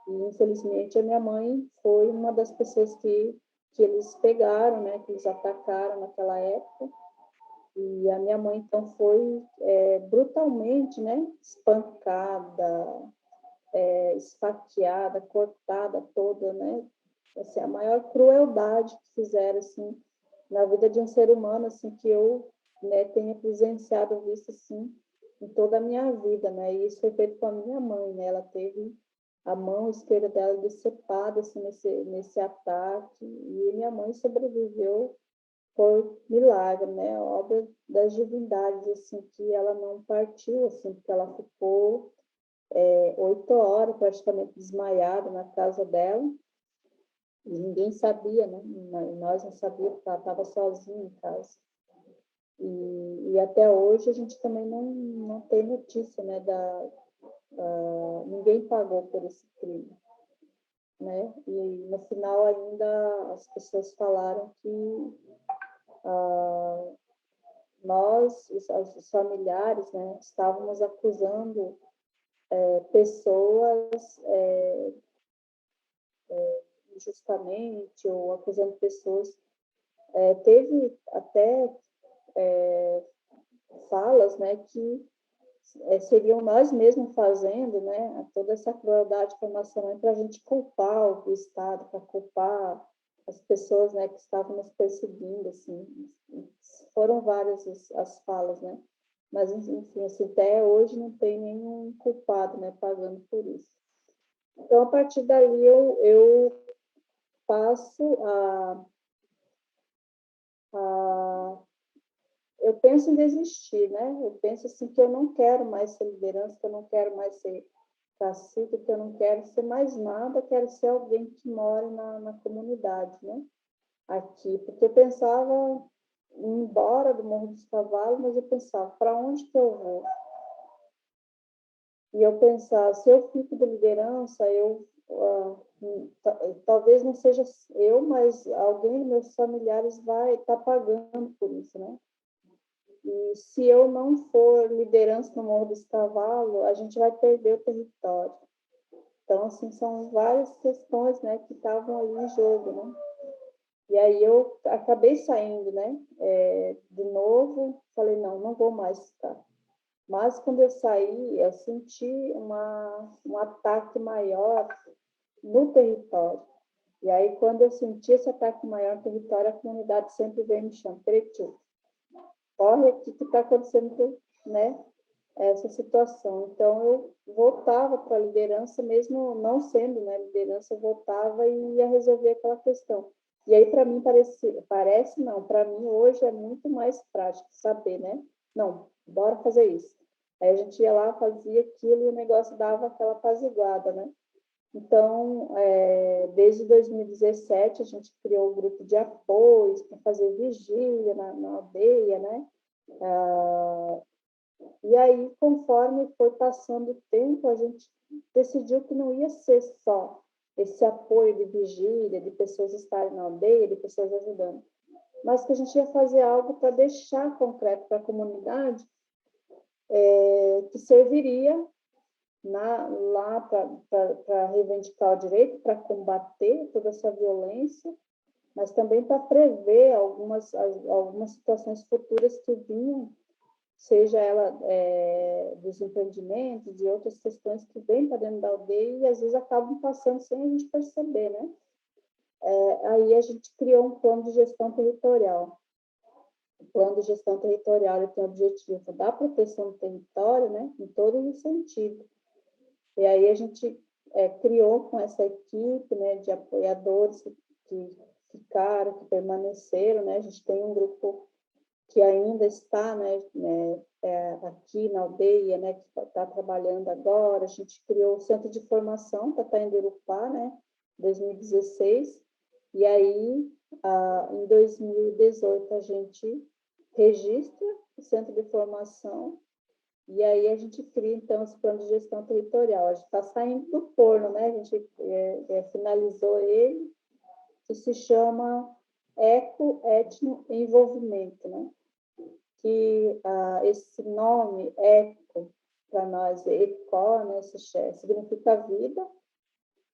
e infelizmente a minha mãe foi uma das pessoas que eles pegaram, né, que eles atacaram naquela época. E a minha mãe, então, foi brutalmente, né, espancada, esfaqueada, cortada toda, né? Assim, a maior crueldade que fizeram, assim, na vida de um ser humano, assim, que eu, né, tenha presenciado, visto, assim, em toda a minha vida, né? E isso foi feito com a minha mãe, né? Ela teve a mão esquerda dela decepada, assim, nesse ataque, e minha mãe sobreviveu por milagre, né? Obra das divindades, assim, que ela não partiu, assim, porque ela ficou 8 horas praticamente desmaiada na casa dela, e ninguém sabia, né? Nós não sabíamos, porque ela estava sozinha em casa. E até hoje a gente também não tem notícia, né? Ninguém pagou por esse crime, né? E no final ainda as pessoas falaram que nós, os familiares, né, estávamos acusando pessoas injustamente, ou acusando pessoas. Teve até falas, né, que seriam nós mesmos fazendo, né, toda essa crueldade com a nossa mãe para a gente culpar o Estado, para culpar as pessoas, né, que estavam nos perseguindo, assim. Foram várias as falas, né, mas, enfim, assim, até hoje não tem nenhum culpado, né, pagando por isso. Então, a partir dali, eu passo eu penso em desistir, né? Eu penso assim que eu não quero mais ser liderança, que eu não quero mais ser cacique, que eu não quero ser mais nada, quero ser alguém que mora na comunidade, né? Aqui, porque eu pensava em ir embora do Morro dos Cavalos, mas eu pensava, para onde que eu vou? E eu pensava, se eu fico de liderança, talvez não seja eu, mas alguém dos meus familiares vai estar pagando por isso, né? E se eu não for liderança no Morro dos Cavalos, a gente vai perder o território. Então, assim, são várias questões, né, que estavam ali em jogo, né? E aí eu acabei saindo, né, de novo, falei, não vou mais ficar. Mas quando eu saí, eu senti um ataque maior no território. E aí, quando eu senti esse ataque maior no território, a comunidade sempre veio me chamar, Peretiu, corre aqui que está acontecendo, né, essa situação. Então, eu voltava para a liderança, mesmo não sendo, né, liderança, eu voltava e ia resolver aquela questão. E aí, para mim, parece não, para mim, hoje é muito mais prático saber, né? Não, bora fazer isso. Aí a gente ia lá, fazia aquilo e o negócio dava aquela apaziguada, né? Então, desde 2017, a gente criou um grupo de apoio para fazer vigília na aldeia, né? E aí, conforme foi passando o tempo, a gente decidiu que não ia ser só esse apoio de vigília, de pessoas estarem na aldeia, de pessoas ajudando, mas que a gente ia fazer algo para deixar concreto para a comunidade, que serviria lá para reivindicar o direito, para combater toda essa violência, mas também para prever algumas situações futuras que vinham, seja ela dos empreendimentos, de outras questões que vêm para dentro da aldeia e às vezes acabam passando sem a gente perceber, né? Aí a gente criou um plano de gestão territorial. O plano de gestão territorial ele tem o objetivo da proteção do território, né, em todo o sentido. E aí a gente criou com essa equipe, né, de apoiadores que ficaram, que permaneceram, né? A gente tem um grupo que ainda está, né, aqui na aldeia, né, que está trabalhando agora. A gente criou o Centro de Formação para estar em Urupá, né, 2016, e aí, em 2018, a gente registra o Centro de Formação, e aí a gente cria, então, esse plano de gestão territorial. A gente está saindo do forno, né, a gente finalizou ele, que se chama Eco, Etno e Envolvimento, né? Que esse nome, eco, para nós, eco, né, significa vida,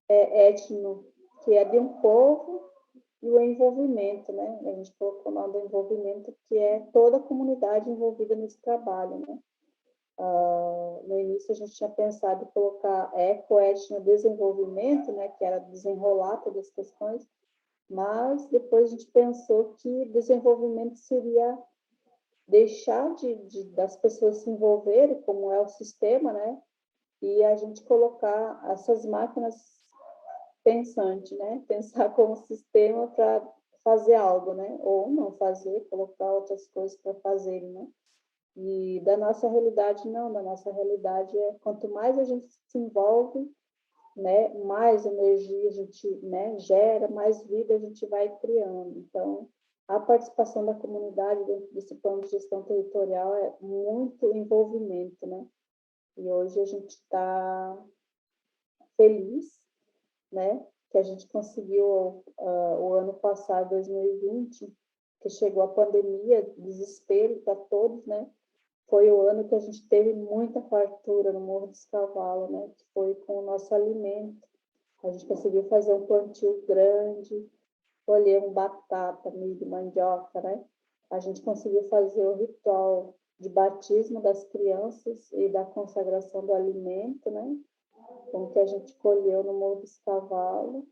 etno, que é de um povo, e o envolvimento, né? A gente colocou o nome do envolvimento, que é toda a comunidade envolvida nesse trabalho, né? No início a gente tinha pensado em colocar eco, etno, desenvolvimento, né, que era desenrolar todas as questões, mas depois a gente pensou que desenvolvimento seria deixar das pessoas se envolverem, como é o sistema, né? E a gente colocar essas máquinas pensantes, né? Pensar como sistema para fazer algo, né? Ou não fazer, colocar outras coisas para fazerem, né? E da nossa realidade, não. Da nossa realidade quanto mais a gente se envolve, né? Mais energia a gente, né, gera, mais vida a gente vai criando. Então, a participação da comunidade dentro desse plano de gestão territorial é muito envolvimento, né? E hoje a gente está feliz, né? Que a gente conseguiu, o ano passado, 2020, que chegou a pandemia, desespero para todos, né? Foi o ano que a gente teve muita fartura no Morro dos Cavalos, né? Que foi com o nosso alimento. A gente conseguiu fazer um plantio grande, colher batata, milho, mandioca, né? A gente conseguiu fazer o ritual de batismo das crianças e da consagração do alimento, né? Com o que a gente colheu no Morro dos Cavalos.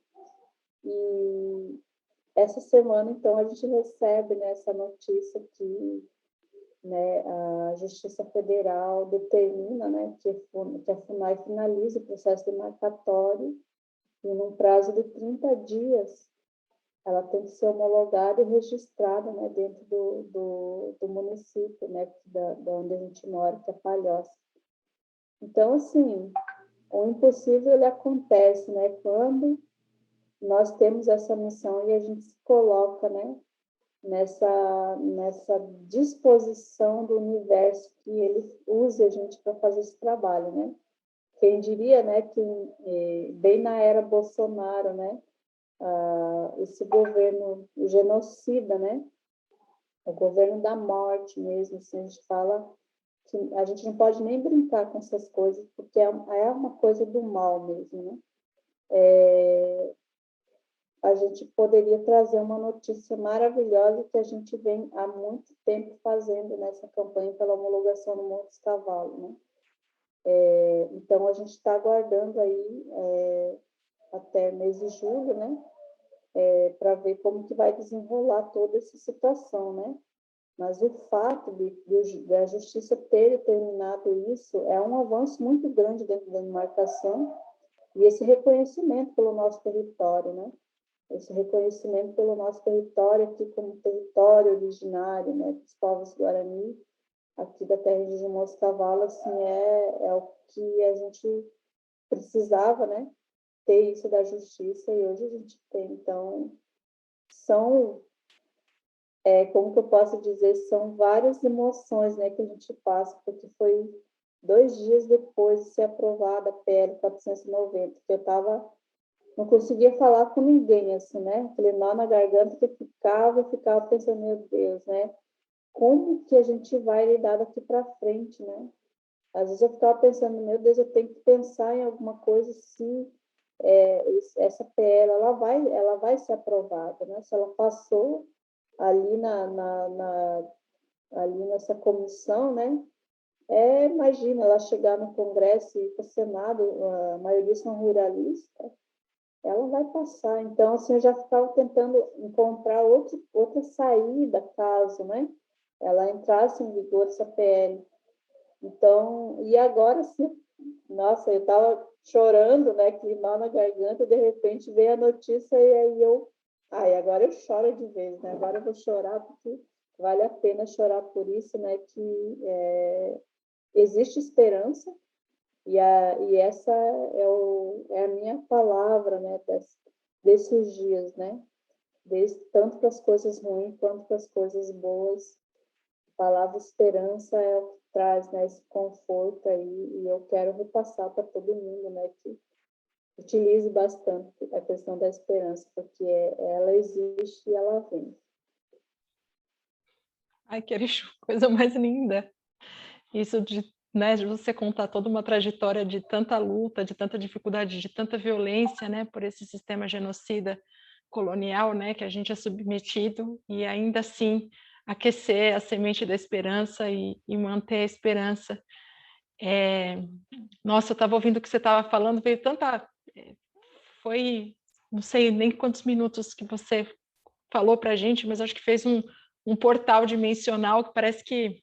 E essa semana, então, a gente recebe, né, essa notícia que, né, a Justiça Federal determina, né, que a FUNAI finalize o processo demarcatório e, num prazo de 30 dias, ela tem que ser homologada e registrada, né, dentro do município, né, da onde a gente mora, que é Palhoça. Então, assim, o impossível ele acontece, né, quando nós temos essa missão e a gente se coloca, né, nessa disposição do universo que ele use a gente para fazer esse trabalho, né? Quem diria, né, que bem na era Bolsonaro, né, esse governo genocida, né, o governo da morte mesmo, assim, a gente fala que a gente não pode nem brincar com essas coisas, porque é uma coisa do mal mesmo, né? A gente poderia trazer uma notícia maravilhosa que a gente vem há muito tempo fazendo nessa campanha pela homologação no Morro dos Cavalos, né? Então, a gente está aguardando aí até mês de julho, né? Para ver como que vai desenrolar toda essa situação, né? Mas o fato da Justiça ter determinado isso é um avanço muito grande dentro da demarcação e esse reconhecimento pelo nosso território, né? Esse reconhecimento pelo nosso território aqui como território originário, né, dos povos Guarani, aqui da terra de Morro dos Cavalos, assim, é o que a gente precisava, né, ter isso da justiça, e hoje a gente tem. Então, como que eu posso dizer, são várias emoções, né, que a gente passa, porque foi 2 dias depois de ser aprovada a PL 490, que eu não conseguia falar com ninguém, assim, né? Aquele nó na garganta que eu ficava pensando, meu Deus, né? Como que a gente vai lidar daqui para frente, né? Às vezes eu ficava pensando, meu Deus, eu tenho que pensar em alguma coisa se essa PL, ela vai ser aprovada, né? Se ela passou ali ali nessa comissão, né? Imagina ela chegar no Congresso e para o Senado, a maioria são ruralistas, ela vai passar. Então, assim, eu já ficava tentando encontrar outra saída, caso, né, ela entrasse em vigor, essa PL. Então, e agora, sim, nossa, eu estava chorando, né, que mal na garganta, de repente veio a notícia e aí agora eu choro de vez, né, agora eu vou chorar porque vale a pena chorar por isso, né, que existe esperança. E essa é a minha palavra, né, desses dias, né? Tanto para as coisas ruins quanto para as coisas boas. A palavra esperança é o que traz, né, esse conforto aí, e eu quero repassar para todo mundo, né, que utilize bastante a questão da esperança, porque ela existe e ela vem. Ai, que coisa mais linda. Isso né, de você contar toda uma trajetória de tanta luta, de tanta dificuldade, de tanta violência, né, por esse sistema genocida colonial, né, que a gente é submetido, e ainda assim aquecer a semente da esperança e manter a esperança. Nossa, eu estava ouvindo o que você estava falando, veio tanta... Foi, não sei nem quantos minutos que você falou para a gente, mas acho que fez um portal dimensional que parece que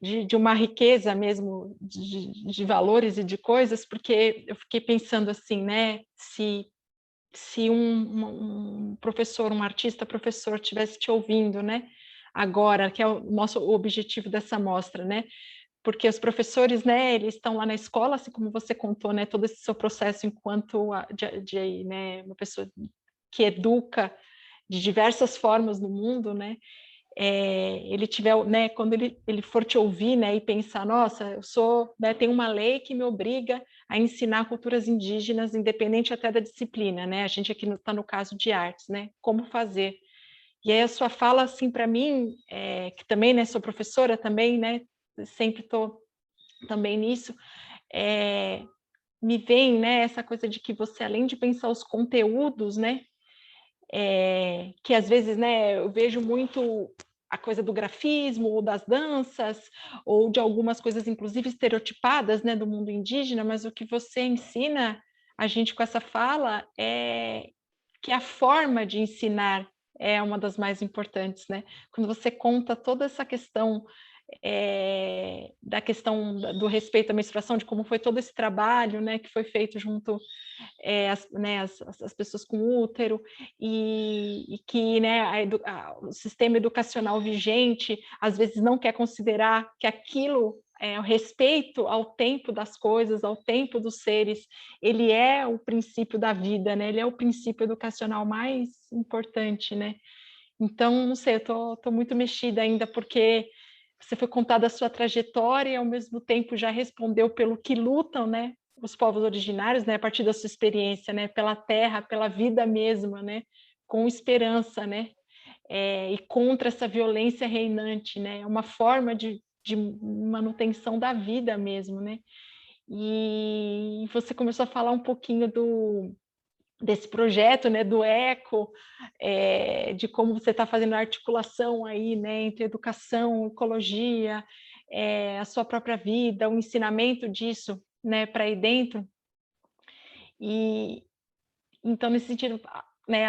de uma riqueza mesmo de valores e de coisas, porque eu fiquei pensando assim, né, se um professor, um artista professor tivesse te ouvindo, né, agora, que é o nosso objetivo dessa mostra, né, porque os professores, né, eles estão lá na escola, assim como você contou, né, todo esse seu processo enquanto né, uma pessoa que educa de diversas formas no mundo, né, ele tiver, né, quando ele for te ouvir, né, e pensar, nossa, eu sou, né, tem uma lei que me obriga a ensinar culturas indígenas, independente até da disciplina, né, a gente aqui está no caso de artes, né, como fazer, E aí a sua fala, assim, para mim, que também, né, sou professora também, né, sempre estou também nisso, me vem, né, essa coisa de que você, além de pensar os conteúdos, né, que às vezes, né, eu vejo muito a coisa do grafismo, ou das danças, ou de algumas coisas, inclusive estereotipadas, né, do mundo indígena, mas o que você ensina a gente com essa fala é que a forma de ensinar é uma das mais importantes, né? Quando você conta toda essa questão da questão do respeito à menstruação, de como foi todo esse trabalho, né, que foi feito junto as pessoas com útero, e que, né, o sistema educacional vigente às vezes não quer considerar que aquilo, o respeito ao tempo das coisas, ao tempo dos seres, ele é o princípio da vida, né? Ele é o princípio educacional mais importante, né? Então, não sei, eu tô muito mexida ainda, porque você foi contar da sua trajetória e, ao mesmo tempo, já respondeu pelo que lutam, né, os povos originários, né, a partir da sua experiência, né, pela terra, pela vida mesma, né, com esperança, né, e contra essa violência reinante, né, uma forma de manutenção da vida mesmo, né. E você começou a falar um pouquinho desse projeto, né, do ECO, de como você está fazendo a articulação aí, né, entre educação, ecologia, a sua própria vida, o ensinamento disso, né, para aí dentro. E então, nesse sentido, né,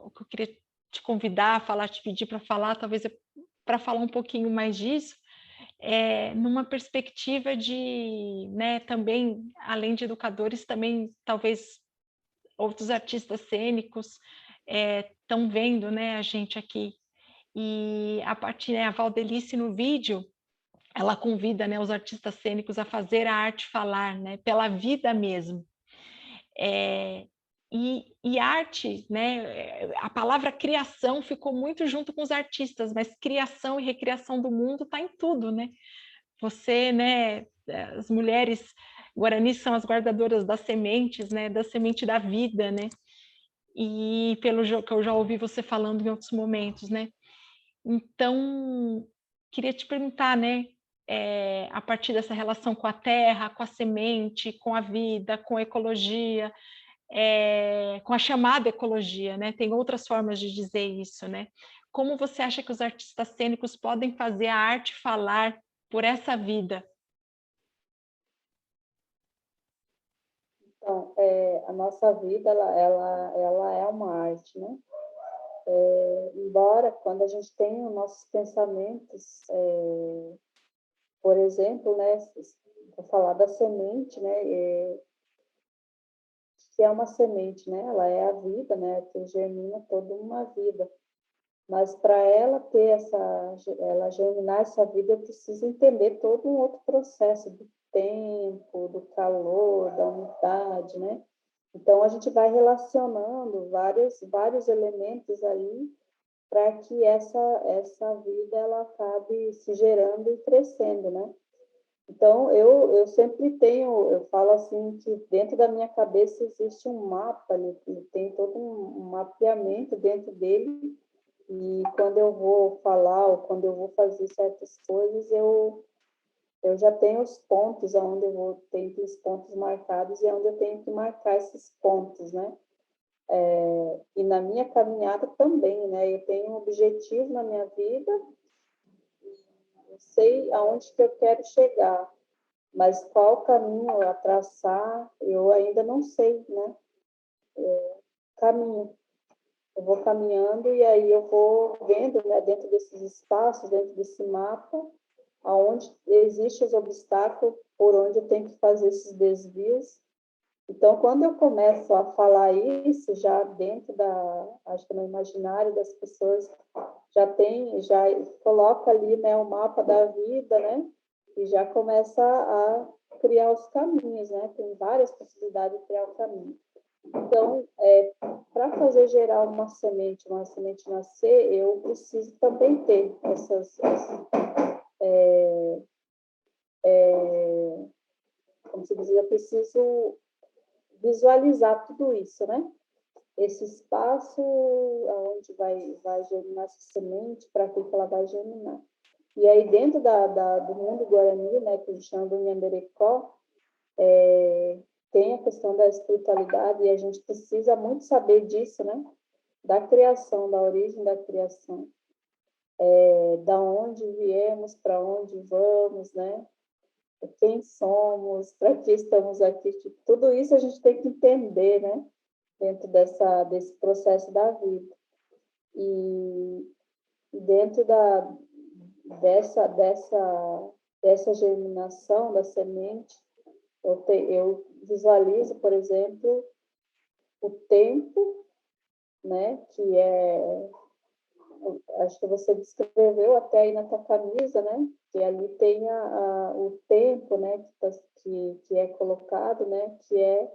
o que eu queria te convidar a falar, te pedir para falar, talvez para falar um pouquinho mais disso, numa perspectiva de, né, também, além de educadores, também talvez outros artistas cênicos estão vendo, né, a gente aqui. E a partir, né, a Valdelice no vídeo, ela convida, né, os artistas cênicos a fazer a arte falar, né, pela vida mesmo. E arte, né, a palavra criação ficou muito junto com os artistas, mas criação e recriação do mundo está em tudo, né? Você, né, as mulheres guaranis são as guardadoras das sementes, né, da semente da vida, né? E pelo que eu já ouvi você falando em outros momentos, né? Então, queria te perguntar, né, a partir dessa relação com a terra, com a semente, com a vida, com a ecologia, com a chamada ecologia, né? Tem outras formas de dizer isso, né? Como você acha que os artistas cênicos podem fazer a arte falar por essa vida? Então, a nossa vida, ela é uma arte, né? Embora, quando a gente tem os nossos pensamentos, por exemplo, né, vou falar da semente, né, que é uma semente, né, ela é a vida, né, que germina toda uma vida. Mas para ela ela germinar essa vida, eu preciso entender todo um outro processo do tempo, do calor, da umidade, né? Então a gente vai relacionando vários elementos aí para que essa vida ela acabe se gerando e crescendo, né? Então eu sempre eu falo assim que dentro da minha cabeça existe um mapa, ele tem todo um mapeamento dentro dele, e quando eu vou falar ou quando eu vou fazer certas coisas, eu já tenho os pontos onde eu vou ter aqueles pontos marcados e onde eu tenho que marcar esses pontos, né? E na minha caminhada também, né? Eu tenho um objetivo na minha vida, eu sei aonde que eu quero chegar, mas qual caminho a traçar, eu ainda não sei, né? Caminho. Eu vou caminhando e aí eu vou vendo, né, dentro desses espaços, dentro desse mapa, aonde existem os obstáculos, por onde eu tenho que fazer esses desvios. Então, quando eu começo a falar isso, já dentro acho que no imaginário das pessoas, já coloca ali, né, o mapa da vida, né, e já começa a criar os caminhos, né, tem várias possibilidades de criar o caminho. Então, para fazer gerar uma semente nascer, eu preciso também ter como se diz, eu preciso visualizar tudo isso, né? esse espaço onde vai germinar essa semente, para que ela vai germinar. E aí, dentro do mundo Guarani, né, que a gente chama do Nhanderecó, tem a questão da espiritualidade, e a gente precisa muito saber disso, né? Da criação, da origem da criação. Da onde viemos, para onde vamos, né? Quem somos, para que estamos aqui. Tipo, tudo isso a gente tem que entender, né? Dentro desse processo da vida. E dentro dessa germinação da semente, eu visualizo, por exemplo, o tempo, né, que acho que você descreveu até aí na tua camisa, né, que ali tem o tempo, né, que é colocado, né, que é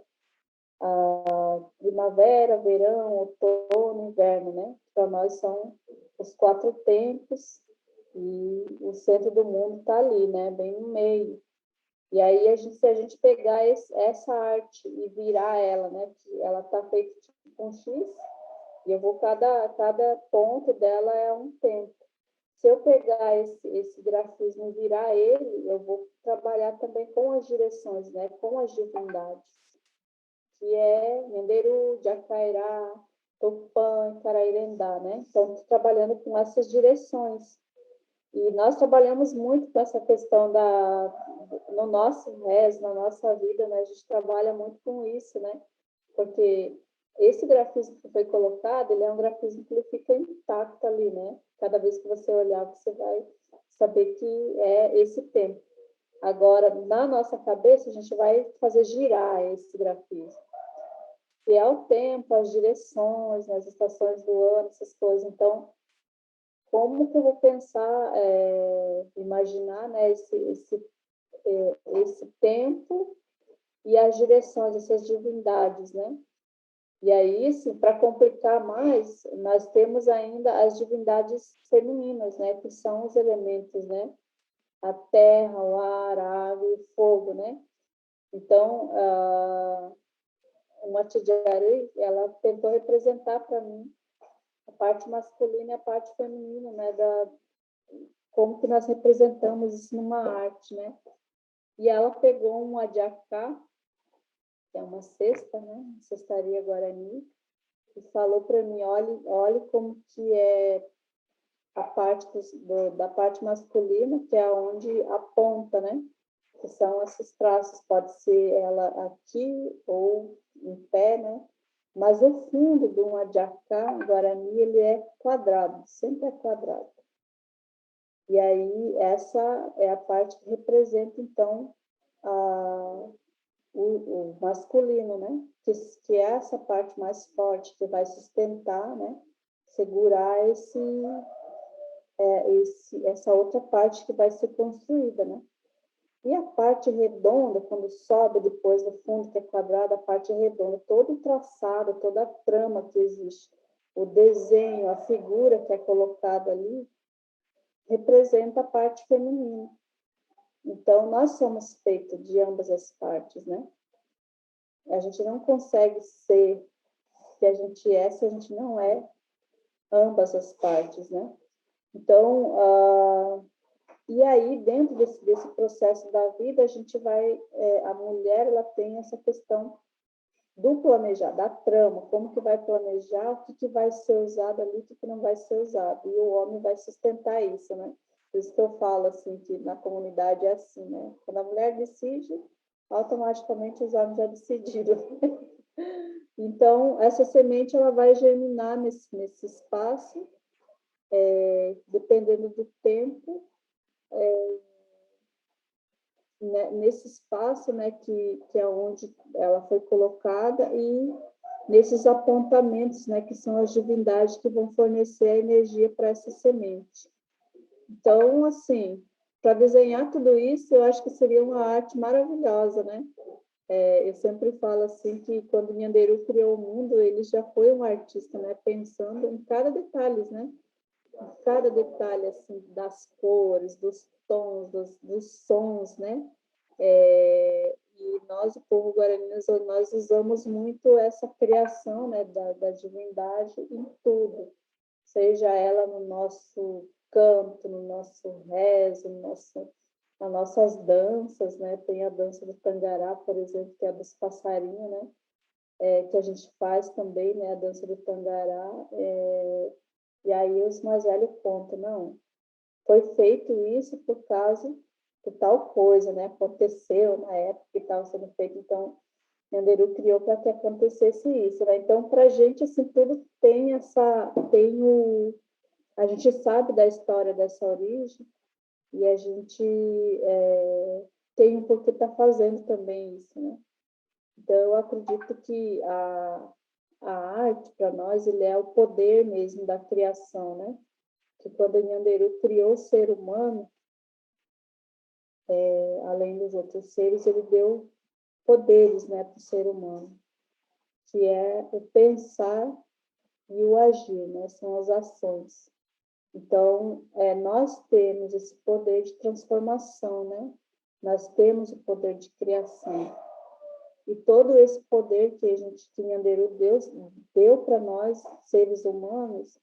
a primavera, verão, outono, inverno, né, para nós são os 4 tempos, e o centro do mundo está ali, né, bem no meio. E aí, se a gente pegar essa arte e virar ela, né, que ela está feita com X, e cada ponto dela é um tempo. Se eu pegar esse grafismo e virar ele, eu vou trabalhar também com as direções, né, com as divindades, que é Nhenderu, Jacairá, Tupã, Carairendá, né? Então, estou trabalhando com essas direções. E nós trabalhamos muito com essa questão no nosso rezo, na nossa vida, né? A gente trabalha muito com isso, né? Porque esse grafismo que foi colocado, ele é um grafismo que ele fica intacto ali, né? Cada vez que você olhar, você vai saber que é esse tempo. Agora, na nossa cabeça, a gente vai fazer girar esse grafismo. E é o tempo, as direções, as estações do ano, essas coisas. Então, como que eu vou pensar, imaginar, né, esse tempo e as direções, essas divindades, né? E aí, assim, para complicar mais, nós temos ainda as divindades femininas, né, que são os elementos, né? A terra, o ar, a água e o fogo, né? Então, uma Tijari, ela tentou representar para mim a parte masculina e a parte feminina, né, como que nós representamos isso numa arte, né? E ela pegou um adiacá, que é uma cesta, né, cestaria guarani, e falou para mim, olhe como que é a parte da parte masculina, que é onde aponta, né? Que são esses traços, pode ser ela aqui ou em pé, né? Mas o fundo de um adiacá guarani, ele é quadrado, sempre é quadrado. E aí, essa é a parte que representa, então, o masculino, né? Que é essa parte mais forte, que vai sustentar, né? Segurar essa outra parte que vai ser construída, né? E a parte redonda, quando sobe depois do fundo, que é quadrado, a parte redonda, todo o traçado, toda a trama que existe, o desenho, a figura que é colocada ali, representa a parte feminina. Então, nós somos feitos de ambas as partes, né? A gente não consegue ser que a gente é se a gente não é ambas as partes, né? Então, e aí, dentro desse processo da vida, a gente a mulher, ela tem essa questão do planejar, da trama, como que vai planejar, o que vai ser usado ali, o que não vai ser usado, e o homem vai sustentar isso, né? Por isso que eu falo, assim, que na comunidade é assim, né? Quando a mulher decide, automaticamente os homens já decidiram. Então, essa semente, ela vai germinar nesse espaço, dependendo do tempo, nesse espaço, né, que é onde ela foi colocada, e nesses apontamentos, né, que são as divindades que vão fornecer a energia para essa semente. Então, assim, para desenhar tudo isso, eu acho que seria uma arte maravilhosa, né? Eu sempre falo assim que quando Nhanderu criou o mundo, ele já foi um artista, né, pensando em cada detalhe, né? Cada detalhe, assim, das cores, dos tons, dos sons, né? E E nós, o povo guarani, nós usamos muito essa criação, né, da divindade em tudo, seja ela no nosso canto, no nosso rezo, nas nossas danças, né? Tem a dança do Tangará, por exemplo, que é a dos passarinhos, né? Que a gente faz também, né? A dança do Tangará. E aí os mais velhos contam, não, foi feito isso por causa de tal coisa, né? Aconteceu na época que estava sendo feito, então Nhanderu criou para que acontecesse isso, né? Então, para a gente, assim, tudo tem a gente sabe da história dessa origem e a gente tem um porquê está fazendo também isso, né? Então, eu acredito que a arte, para nós, ele é o poder mesmo da criação, né? Que quando Nhanderu criou o ser humano, além dos outros seres, ele deu poderes, né, para o ser humano, que é o pensar e o agir, né? São as ações. Então, nós temos esse poder de transformação, né? Nós temos o poder de criação. E todo esse poder que Nhanderu deu para nós, seres humanos,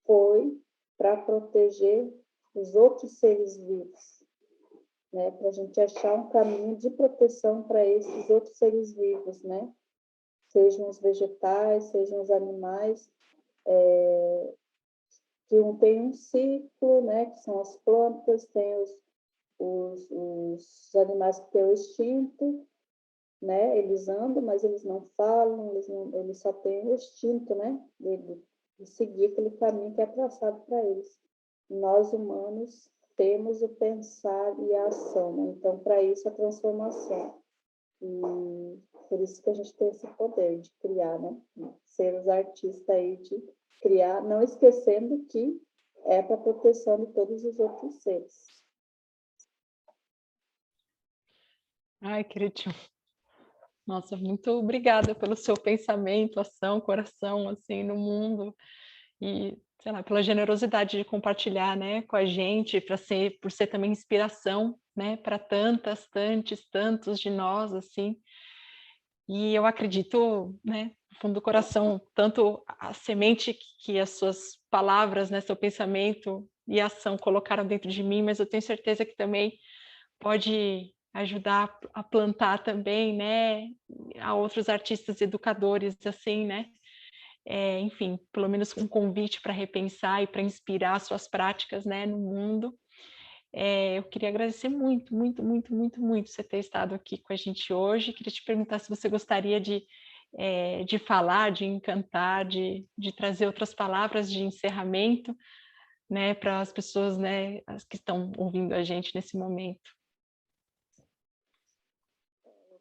foi para proteger os outros seres vivos, né? Para a gente achar um caminho de proteção para esses outros seres vivos, né? Sejam os vegetais, sejam os animais, que tem um ciclo, né? Que são as plantas, tem os animais que têm o instinto, né? Eles andam, mas eles não falam, eles só têm o instinto, né? De seguir aquele caminho que é traçado para eles. Nós, humanos, temos o pensar e a ação, né? Então, para isso, a transformação. E por isso que a gente tem esse poder de criar, né? Ser os artistas aí, de criar, não esquecendo que é para a proteção de todos os outros seres. Ai, queridinho. Nossa, muito obrigada pelo seu pensamento, ação, coração, assim, no mundo. E, sei lá, pela generosidade de compartilhar, né, com a gente, por ser também inspiração, né, para tantos de nós, assim. E eu acredito, né, no fundo do coração, tanto a semente que as suas palavras, né, seu pensamento e ação colocaram dentro de mim, mas eu tenho certeza que também pode ajudar a plantar também, né, a outros artistas educadores, assim, né, enfim, pelo menos um convite para repensar e para inspirar suas práticas, né, no mundo. Eu queria agradecer muito, muito, muito, muito, muito você ter estado aqui com a gente hoje. Queria te perguntar se você gostaria de falar, de encantar, de trazer outras palavras de encerramento, né, para as pessoas, né, as que estão ouvindo a gente nesse momento.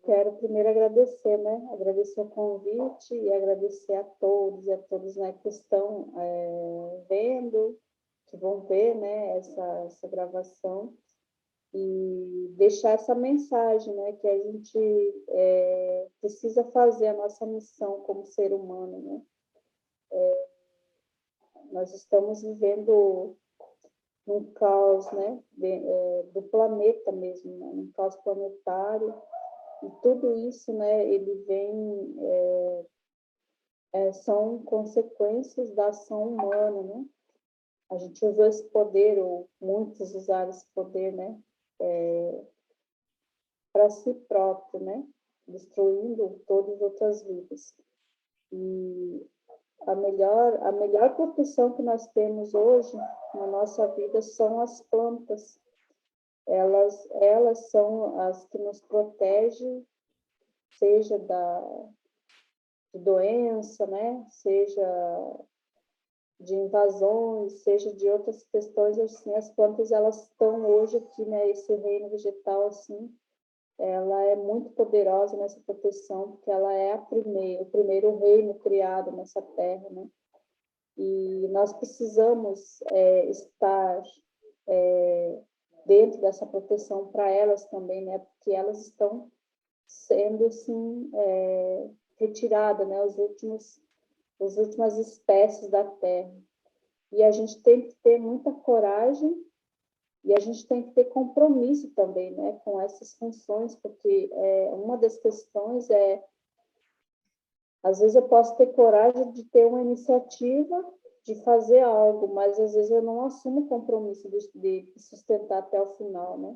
Quero primeiro agradecer, né? Agradecer o convite e agradecer a todos e a todas, né, que estão vendo, que vão ver, né, essa gravação e deixar essa mensagem, né, que a gente precisa fazer a nossa missão como ser humano, né? Nós estamos vivendo num caos, né, do planeta mesmo, né, num caos planetário. E tudo isso, né, ele vem, são consequências da ação humana, né? A gente usou esse poder, ou muitos usaram esse poder, né, para si próprio, né, destruindo todas as outras vidas. E a melhor proteção que nós temos hoje na nossa vida são as plantas. Elas são as que nos protegem, seja de doença, né? Seja de invasões, seja de outras questões, assim, as plantas, elas estão hoje aqui, né? Esse reino vegetal, assim, ela é muito poderosa nessa proteção, porque ela é o primeiro reino criado nessa terra, né? E nós precisamos estar dentro dessa proteção para elas também, né? Porque elas estão sendo, assim, retiradas, né? As últimas espécies da Terra. E a gente tem que ter muita coragem E a gente tem que ter compromisso também, né, com essas funções, porque uma das questões às vezes eu posso ter coragem de ter uma iniciativa, de fazer algo, mas às vezes eu não assumo o compromisso de sustentar até o final, né?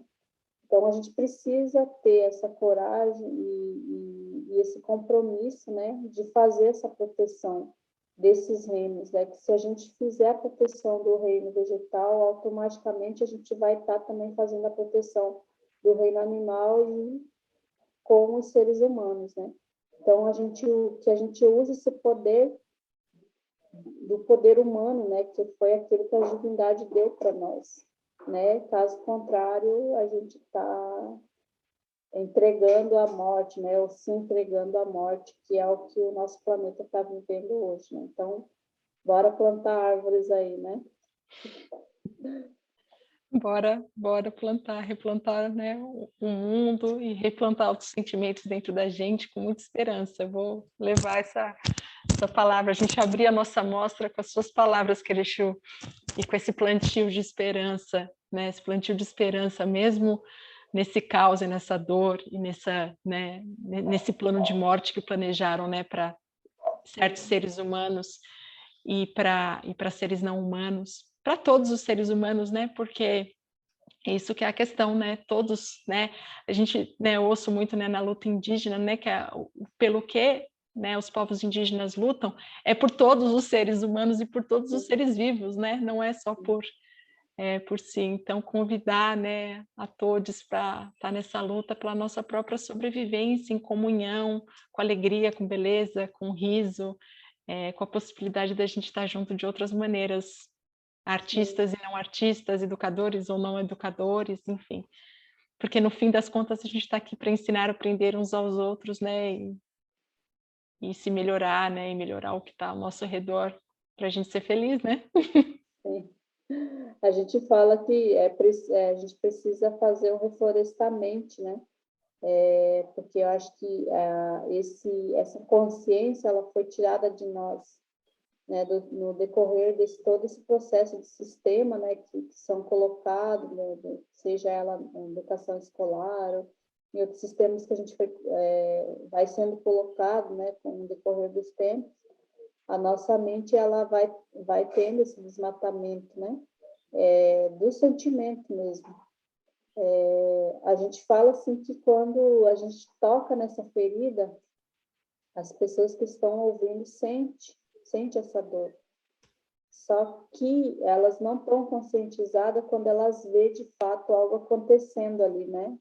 Então, a gente precisa ter essa coragem e esse compromisso, né, de fazer essa proteção desses reinos, né, que se a gente fizer a proteção do reino vegetal, automaticamente a gente vai estar também fazendo a proteção do reino animal e com os seres humanos, né? Então, que a gente use esse poder do poder humano, né, que foi aquilo que a divindade deu para nós, né? Caso contrário, a gente está entregando a morte, né? Ou se entregando à morte, que é o que o nosso planeta está vivendo hoje, né? Então, bora plantar árvores aí, né? Bora plantar, replantar, né, o mundo e replantar outros sentimentos dentro da gente com muita esperança. Eu vou levar essa palavra, a gente abrir a nossa mostra com as suas palavras, Querexu, e com esse plantio de esperança, né, esse plantio de esperança mesmo nesse caos e nessa dor e né, nesse plano de morte que planejaram, né, para certos seres humanos e para seres não humanos, para todos os seres humanos, né, porque isso que é a questão, né, todos, né, a gente, né, eu ouço muito, né, na luta indígena, né, que pelo que, né, os povos indígenas lutam, é por todos os seres humanos e por todos os seres vivos, né, não é só por si. Então, convidar, né, a todos para estar nessa luta pela nossa própria sobrevivência, em comunhão, com alegria, com beleza, com riso, com a possibilidade da gente estar junto de outras maneiras, artistas e não artistas, educadores ou não educadores, enfim. Porque, no fim das contas, a gente está aqui para ensinar, aprender uns aos outros, né, e se melhorar, né, e melhorar o que está ao nosso redor, para a gente ser feliz, né? Sim. A gente fala que a gente precisa fazer um reflorestamento, né? Porque eu acho que essa consciência ela foi tirada de nós, né? No decorrer desse todo esse processo de sistema, né? Que são colocados, né? Seja ela na educação escolar ou em outros sistemas que a gente vai sendo colocado, né? Com o decorrer dos tempos, a nossa mente ela vai tendo esse desmatamento, né? Do sentimento mesmo. A gente fala assim que quando a gente toca nessa ferida, as pessoas que estão ouvindo sente essa dor. Só que elas não estão conscientizadas quando elas vê de fato algo acontecendo ali, né?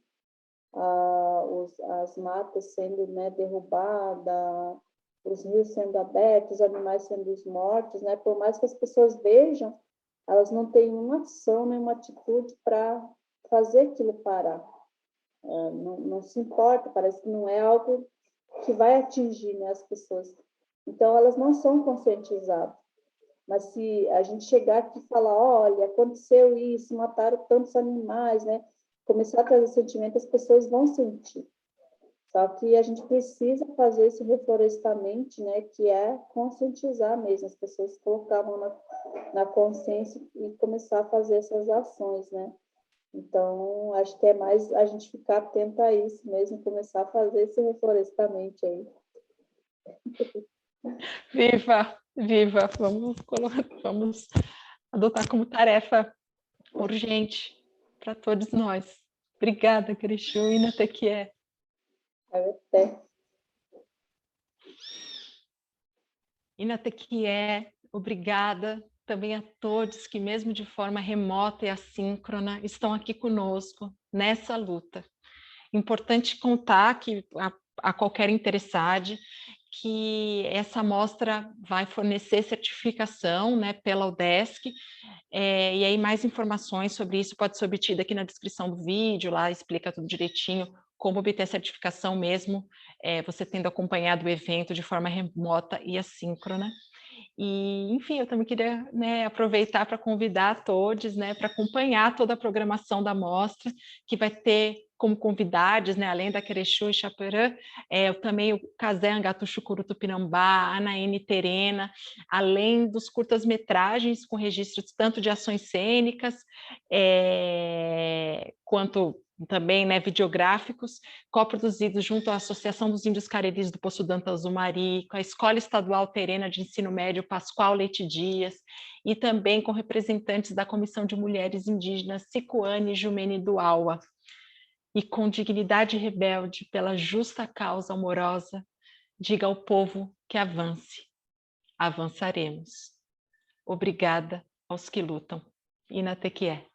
As matas sendo, né, derrubadas, os rios sendo abertos, os animais sendo mortos, né? Por mais que as pessoas vejam, elas não têm nenhuma ação, nenhuma atitude para fazer aquilo parar. Não se importa, parece que não é algo que vai atingir, né, as pessoas. Então, elas não são conscientizadas. Mas se a gente chegar aqui e falar, olha, aconteceu isso, mataram tantos animais, né? Começar a trazer sentimento, as pessoas vão sentir. Só que a gente precisa fazer esse reflorestamento, né, que é conscientizar mesmo, as pessoas colocavam na consciência e começar a fazer essas ações, né? Então, acho que é mais a gente ficar atento a isso mesmo, começar a fazer esse reflorestamento aí. Viva, viva! Vamos adotar como tarefa urgente para todos nós. Obrigada, Querexu, Inatequié. Até. Inatequié, obrigada também a todos que, mesmo de forma remota e assíncrona, estão aqui conosco nessa luta. Importante contar que a qualquer interessado que essa amostra vai fornecer certificação, né, pela UDESC, e aí mais informações sobre isso pode ser obtida aqui na descrição do vídeo, lá explica tudo direitinho, como obter a certificação mesmo, você tendo acompanhado o evento de forma remota e assíncrona. E, enfim, eu também queria, né, aproveitar para convidar a todos, né, para acompanhar toda a programação da mostra, que vai ter como convidados, né, além da Querexu e Chaperã, também o Casé Angatu Chucuru Tupinambá, Anaíne Terena, além dos curtas-metragens com registros tanto de ações cênicas, quanto também, né, videográficos, coproduzidos junto à Associação dos Índios Careris do Poço Dantas do Mari, com a Escola Estadual Terena de Ensino Médio Pascoal Leite Dias, e também com representantes da Comissão de Mulheres Indígenas Sicuane Jumene do Aua. E com dignidade rebelde pela justa causa amorosa, diga ao povo que avance. Avançaremos. Obrigada aos que lutam. Inatequié.